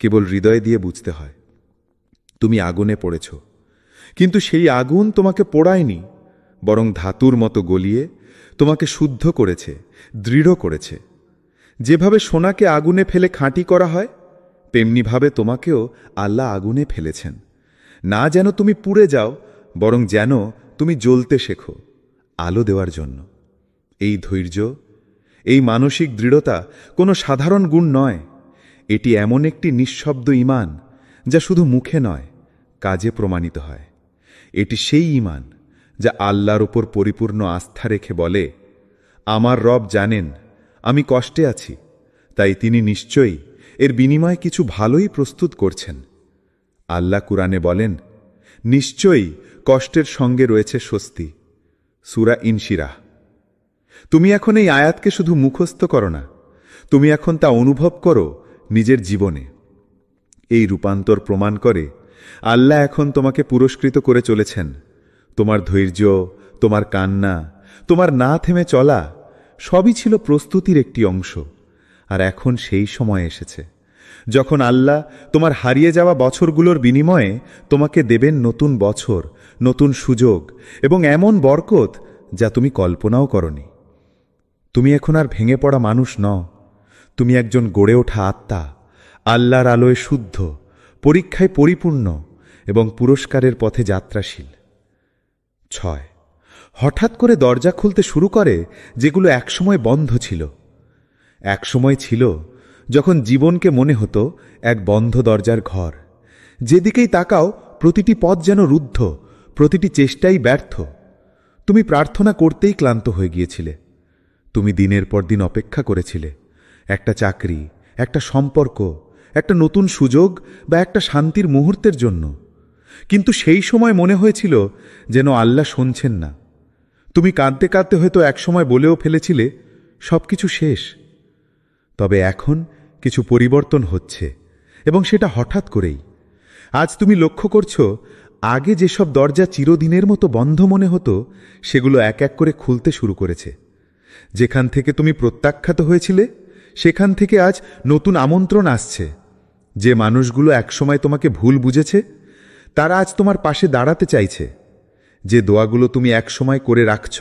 কেবল হৃদয় দিয়ে বুঝতে হয়। তুমি আগুনে পড়েছ, কিন্তু সেই আগুন তোমাকে পোড়ায়নি, বরং ধাতুর মতো গলিয়ে তোমাকে শুদ্ধ করেছে, দৃঢ় করেছে। যেভাবে সোনাকে আগুনে ফেলে খাঁটি করা হয়, তেমনিভাবে তোমাকেও আল্লাহ আগুনে ফেলেছেন, না যেন তুমি পুড়ে যাও, বরং যেন তুমি জ্বলতে শেখো, আলো দেওয়ার জন্য। এই ধৈর্য, এই মানসিক দৃঢ়তা কোনো সাধারণ গুণ নয়। এটি এমন একটি নিঃশব্দ ঈমান যা শুধু মুখে নয়, কাজে প্রমাণিত হয়। এটি সেই ঈমান যা আল্লাহর উপর পরিপূর্ণ আস্থা রেখে বলে, আমার রব জানেন আমি কষ্টে আছি, তাই তিনি নিশ্চয়ই এর বিনিময়ে কিছু ভালোই প্রস্তুত করছেন। আল্লাহ কুরআনে বলেন, নিশ্চয়ই কষ্টের সঙ্গে রয়েছে স্বস্তি। সূরা ইনশিরাহ। তুমি এখন এই আয়াতকে শুধু মুখস্থ করো না, তুমি এখন তা অনুভব করো নিজের জীবনে। এই রূপান্তর প্রমাণ করে আল্লাহ এখন তোমাকে পুরস্কৃত করে চলেছেন। তোমার ধৈর্য, তোমার কান্না, তোমার না থেমে চলা সবই ছিল প্রস্তুতির একটি অংশ। আর এখন সেই সময় এসেছে যখন আল্লাহ তোমার হারিয়ে যাওয়া বছরগুলোর বিনিময়ে তোমাকে দেবেন নতুন বছর, নতুন সুযোগ এবং এমন বরকত যা তুমি কল্পনাও করনি। তুমি এখন আর ভেঙে পড়া মানুষ নও, তুমি একজন গড়ে ওঠা আত্মা, আল্লাহর আলোয় শুদ্ধ, পরীক্ষায় পরিপূর্ণ এবং পুরস্কারের পথে যাত্রাশীল। 6 হঠাৎ করে দরজা খুলতে শুরু করে যেগুলো একসময় বন্ধ ছিল। একসময় ছিল যখন জীবনকে মনে হতো এক বন্ধ দরজার ঘর। যেদিকেই তাকাও প্রতিটি পথ যেন রুদ্ধ, প্রতিটি চেষ্টাই ব্যর্থ। তুমি প্রার্থনা করতেই ক্লান্ত হয়ে গিয়েছিলে। তুমি দিনের পর দিন অপেক্ষা করেছিলে একটা চাকরি, একটা সম্পর্ক, একটা নতুন সুযোগ বা একটা শান্তির মুহূর্তের জন্য। কিন্তু সেই সময় মনে হয়েছিল যেন আল্লাহ শুনছেন না। তুমি কাঁদতে কাঁদতে হয়তো একসময় বলেও ফেলেছিলে সবকিছু শেষ। তবে এখন কিছু পরিবর্তন হচ্ছে এবং সেটা হঠাৎ করেই। আজ তুমি লক্ষ্য করছো, আগে যেসব দরজা চিরদিনের মতো বন্ধ মনে হতো, সেগুলো এক এক করে খুলতে শুরু করেছে। যেখান থেকে তুমি প্রত্যাখ্যাত হয়েছিলে, সেখান থেকে আজ নতুন আমন্ত্রণ আসছে। যে মানুষগুলো একসময় তোমাকে ভুল বুঝেছে, তারা আজ তোমার পাশে দাঁড়াতে চাইছে। যে দোয়াগুলো তুমি একসময় করে রাখছ,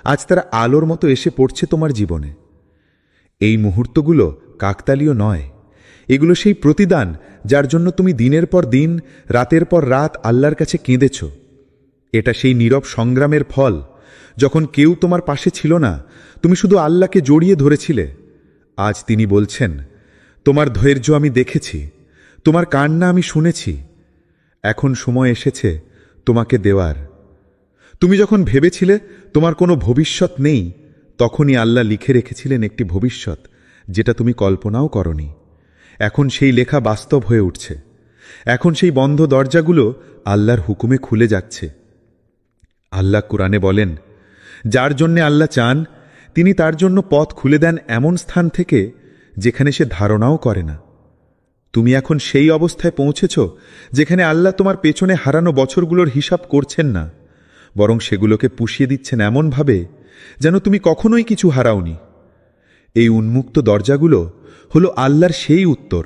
আজ তারা আলোর মতো এসে পড়ছে তোমার জীবনে। এই মুহূর্তগুলো কাকতালীয় নয়, এগুলো সেই প্রতিদান যার জন্য তুমি দিনের পর দিন, রাতের পর রাত আল্লাহর কাছে কেঁদেছ। এটা সেই নীরব সংগ্রামের ফল, যখন কেউ তোমার পাশে ছিল না, তুমি শুধু আল্লাহকে জড়িয়ে ধরেছিলে। আজ তিনি বলছেন, তোমার ধৈর্য আমি দেখেছি, তোমার কান্না আমি শুনেছি, এখন সময় এসেছে তোমাকে দেওয়ার। তুমি যখন ভেবেছিলে তোমার কোনো ভবিষ্যৎ নেই, তখনই আল্লাহ লিখে রেখেছিলেন একটি ভবিষ্যৎ যেটা তুমি কল্পনাও করনি। এখন সেই লেখা বাস্তব হয়ে উঠছে। এখন সেই বন্ধ দরজাগুলো আল্লাহর হুকুমে খুলে যাচ্ছে। আল্লাহ কুরআনে বলেন, যার জন্যে আল্লাহ চান, তিনি তার জন্য পথ খুলে দেন এমন স্থান থেকে যেখানে সে ধারণাও করে না। তুমি এখন সেই অবস্থায় পৌঁছেছ যেখানে আল্লাহ তোমার পেছনে হারানো বছরগুলোর হিসাব করছেন না, বরং সেগুলোকে পুষিয়ে দিচ্ছেন এমনভাবে যেন তুমি কখনোই কিছু হারাওনি। এই উন্মুক্ত দরজাগুলো হলো আল্লাহর সেই উত্তর,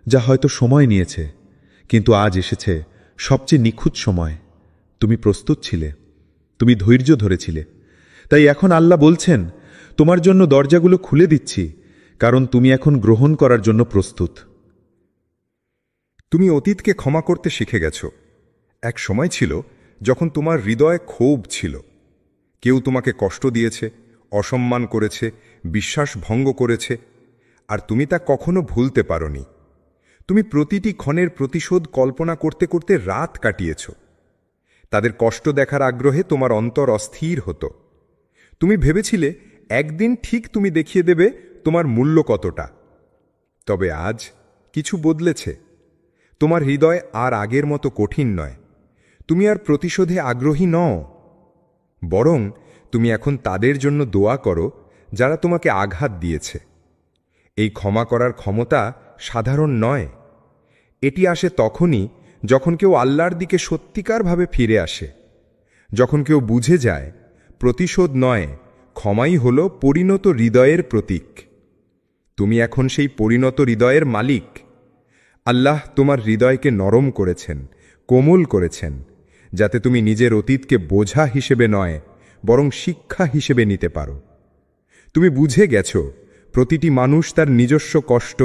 যা হয়তো সময় নিয়েছে, কিন্তু আজ এসেছে সবচেয়ে নিখুঁত সময়। তুমি প্রস্তুত ছিলে, তুমি ধৈর্য ধরেছিলে। তাই এখন আল্লাহ বলছেন, তোমার জন্য দরজাগুলো খুলে দিচ্ছি, কারণ তুমি এখন গ্রহণ করার জন্য প্রস্তুত। তুমি অতীতকে ক্ষমা করতে শিখে গেছ। এক সময় ছিল যখন তোমার হৃদয়ে ক্ষোভ ছিল। কেউ তোমাকে কষ্ট দিয়েছে, অসম্মান করেছে, বিশ্বাস ভঙ্গ করেছে, আর তুমি তা কখনো ভুলতে পারোনি। তুমি প্রতিটি ক্ষণের প্রতিশোধ কল্পনা করতে করতে রাত কাটিয়েছ। তাদের কষ্ট দেখার আগ্রহে তোমার অন্তর অস্থির হতো। তুমি ভেবেছিলে একদিন ঠিক তুমি দেখিয়ে দেবে তোমার মূল্য কতটা। তবে আজ কিছু বদলেছে। তোমার হৃদয় আর আগের মতো কঠিন নয়। তুমি আর প্রতিশোধে আগ্রহী নও, বরং তুমি এখন তাদের জন্য দোয়া করো যারা তোমাকে আঘাত দিয়েছে। এই ক্ষমা করার ক্ষমতা সাধারণ নয়। এটি আসে তখনই যখন কেউ আল্লাহর দিকে সত্যিকারভাবে ফিরে আসে, যখন কেউ বুঝে যায় প্রতিশোধ নয়, ক্ষমাই হল পরিণত হৃদয়ের প্রতীক। তুমি এখন সেই পরিণত হৃদয়ের মালিক। আল্লাহ তোমার হৃদয়কে নরম করেছেন, কোমল করেছেন, যাতে তুমি নিজের অতীতকে বোঝা হিসেবে নয়, বরং শিক্ষা হিসেবে নিতে পারো। তুমি বুঝে গেছ প্রতিটি মানুষ তার নিজস্ব কষ্ট,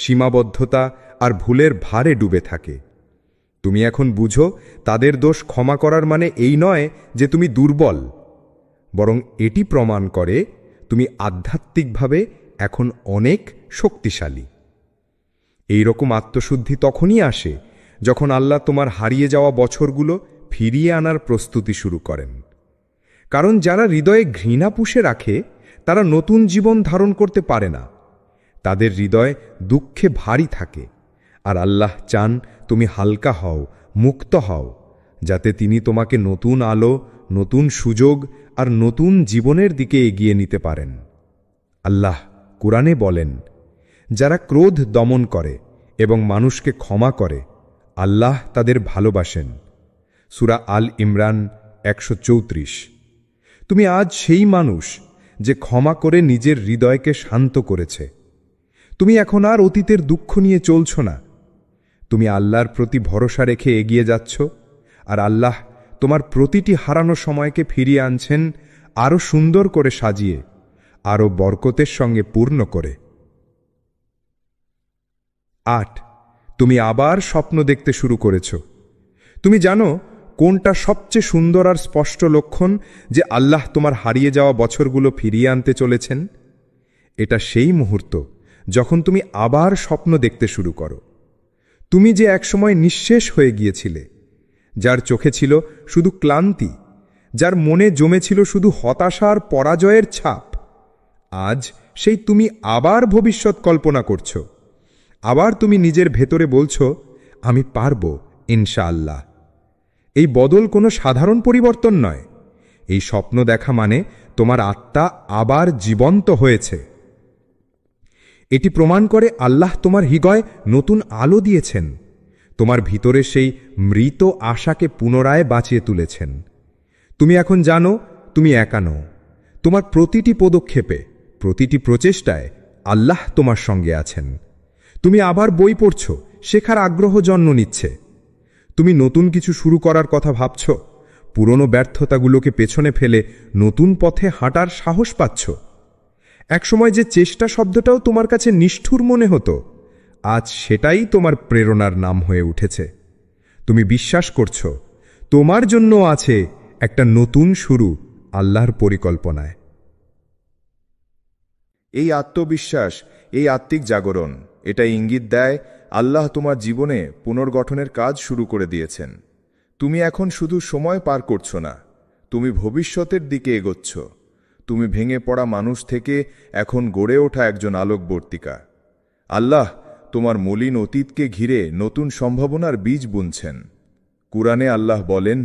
সীমাবদ্ধতা আর ভুলের ভারে ডুবে থাকে। তুমি এখন বুঝো তাদের দোষ ক্ষমা করার মানে এই নয় যে তুমি দুর্বল, বরং এটি প্রমাণ করে তুমি আধ্যাত্মিকভাবে এখন অনেক শক্তিশালী। এই রকম আত্মশুদ্ধি তখনই আসে যখন আল্লাহ তোমার হারিয়ে যাওয়া বছরগুলো ফিরিয়ে আনার প্রস্তুতি শুরু করেন। কারণ যারা হৃদয়ে ঘৃণা পুষে রাখে তারা নতুন জীবন ধারণ করতে পারে না। তাদের হৃদয় দুঃখে ভারী থাকে, আর আল্লাহ চান তুমি হালকা হও, মুক্ত হও, যাতে তিনি তোমাকে নতুন আলো, নতুন সুযোগ আর নতুন জীবনের দিকে এগিয়ে নিতে পারেন। আল্লাহ কুরআনে বলেন, যারা ক্রোধ দমন করে এবং মানুষকে ক্ষমা করে, আল্লাহ তাদের ভালোবাসেন। সূরা আল ইমরান 134। তুমি আজ সেই মানুষ যে ক্ষমা করে নিজের হৃদয়কে শান্ত করেছে। তুমি এখন আর অতীতের দুঃখ নিয়ে চলছ না। তুমি আল্লাহর প্রতি ভরসা রেখে এগিয়ে যাচ্ছ, আর আল্লাহ তোমার প্রতিটি হারানো সময়কে ফিরিয়ে আনছেন আরও সুন্দর করে সাজিয়ে, আরও বরকতের সঙ্গে পূর্ণ করে। 8, তুমি আবার স্বপ্ন দেখতে শুরু করেছ। তুমি জানো কোনটা সবচেয়ে সুন্দর আর স্পষ্ট লক্ষণ যে আল্লাহ তোমার হারিয়ে যাওয়া বছরগুলো ফিরিয়ে আনতে চলেছেন? এটা সেই মুহূর্ত যখন তুমি আবার স্বপ্ন দেখতে শুরু করো। তুমি যে একসময় নিঃশেষ হয়ে গিয়েছিলে, যার চোখে ছিল শুধু ক্লান্তি, যার মনে জমেছিল শুধু হতাশা আর পরাজয়ের ছাপ, আজ সেই তুমি আবার ভবিষ্যৎ কল্পনা করছো। আবার তুমি নিজের ভেতরে বলছো, আমি পারবো ইনশাআল্লাহ। এই বদল কোনো সাধারণ পরিবর্তন নয়। এই স্বপ্ন দেখা মানে তোমার আত্মা আবার জীবন্ত হয়েছে। এটি প্রমাণ করে আল্লাহ তোমার হৃদয়ে নতুন আলো দিয়েছেন, তোমার ভিতরে সেই মৃত আশাকে পুনরায় বাঁচিয়ে তুলেছেন। তুমি এখন জানো তুমি একা নও। তোমার প্রতিটি পদক্ষেপে, প্রতিটি প্রচেষ্টায় আল্লাহ তোমার সঙ্গে আছেন। তুমি আবার বই পড়ছ, শেখার আগ্রহ জন্ম নিচ্ছে। তুমি নতুন কিছু শুরু করার কথা ভাবছ, পুরনো ব্যর্থতাগুলোকে পেছনে ফেলে নতুন পথে হাঁটার সাহস পাচ্ছ। একসময় যে চেষ্টা শব্দটাও তোমার কাছে নিষ্ঠুর মনে হতো, আজ সেটাই তোমার প্রেরণার নাম হয়ে উঠেছে। তুমি বিশ্বাস করছ তোমার জন্য আছে একটা নতুন শুরু আল্লাহর পরিকল্পনায়। এই আত্মবিশ্বাস, এই আত্মিক জাগরণ, এটা ইঙ্গিত দেয় আল্লাহ তোমার জীবনে পুনর্গঠনের কাজ শুরু করে দিয়েছেন। তুমি এখন শুধু সময় পার করছো না, তুমি ভবিষ্যতের দিকে এগোচ্ছ। তুমি ভেঙে পড়া মানুষ থেকে এখন গড়ে ওঠা একজন আলোকবর্তিকা। আল্লাহ তোমার মলিন অতীতকে ঘিরে নতুন সম্ভাবনার বীজ বুনছেন। কুরআনে আল্লাহ বলেন,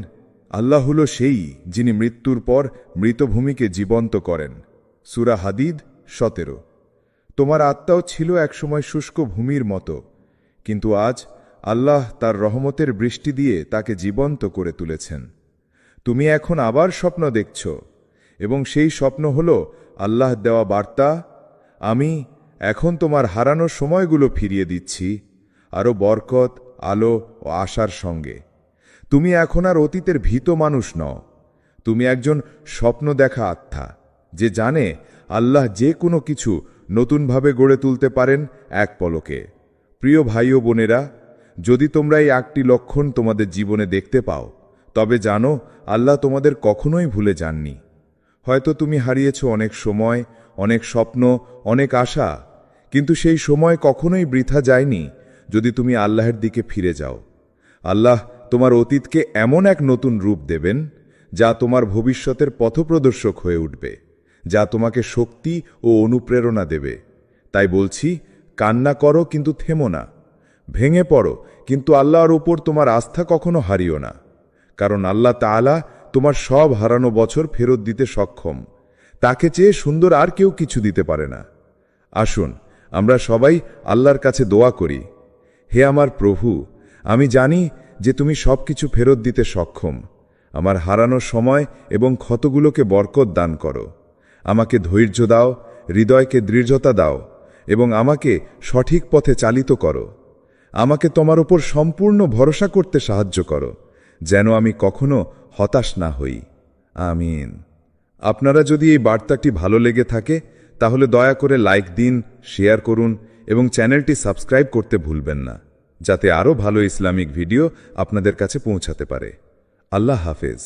আল্লাহ হল সেই যিনি মৃত্যুর পর মৃতভূমিকে জীবন্ত করেন। সূরা হাদিদ 17। তোমার আত্মাও ছিল একসময় শুষ্ক ভূমির মতো, কিন্তু আজ আল্লাহ তার রহমতের বৃষ্টি দিয়ে তাকে জীবন্ত করে তুলেছেন। তুমি এখন আবার স্বপ্ন দেখছ, এবং সেই স্বপ্ন হল আল্লাহ দেওয়া বার্তা, আমি এখন তোমার হারানো সময়গুলো ফিরিয়ে দিচ্ছি, আরও বরকত, আলো ও আশার সঙ্গে। তুমি এখন আর অতীতের ভীত মানুষ নও, তুমি একজন স্বপ্ন দেখা আত্মা, যে জানে আল্লাহ যে কোনো কিছু নতুনভাবে গড়ে তুলতে পারেন এক পলকে। প্রিয় ভাই ও বোনেরা, যদি তোমরা এই 8টি লক্ষণ তোমাদের জীবনে দেখতে পাও, তবে জানো আল্লাহ তোমাদের কখনোই ভুলে যাননি। হয়তো তুমি হারিয়েছ অনেক সময়, অনেক স্বপ্ন, অনেক আশা, কিন্তু সেই সময় কখনোই বৃথা যায়নি যদি তুমি আল্লাহর দিকে ফিরে যাও। আল্লাহ তোমার অতীতকে এমন এক নতুন রূপ দেবেন যা তোমার ভবিষ্যতের পথপ্রদর্শক হয়ে উঠবে, যা তোমাকে শক্তি ও অনুপ্রেরণা দেবে। তাই বলছি, কান্না করো কিন্তু থেমো না, ভেঙে পড়ো কিন্তু আল্লাহর উপর তোমার আস্থা কখনো হারিও না, কারণ আল্লাহ তাআলা তোমার সব হারানো বছর ফেরত দিতে সক্ষম। তাকে চেয়ে সুন্দর আর কেউ কিছু দিতে পারে না। আসুন আমরা সবাই আল্লাহর কাছে দোয়া করি, হে আমার প্রভু, আমি জানি যে তুমি সবকিছু ফেরত দিতে সক্ষম। আমার হারানো সময় এবং ক্ষতগুলোকে বরকত দান করো। আমাকে ধৈর্য দাও, হৃদয়কে দৃঢ়তা দাও, এবং আমাকে সঠিক পথে চালিত করো। আমাকে তোমার উপর সম্পূর্ণ ভরসা করতে সাহায্য করো, যেন আমি কখনো হতাশ না হই। আমিন। আপনারা যদি এই বার্তাটি ভালো লেগে থাকে তাহলে দয়া করে লাইক দিন, শেয়ার করুন এবং চ্যানেলটি সাবস্ক্রাইব করতে ভুলবেন না, যাতে আরও ভালো ইসলামিক ভিডিও আপনাদের কাছে পৌঁছাতে পারে। আল্লাহ হাফেজ।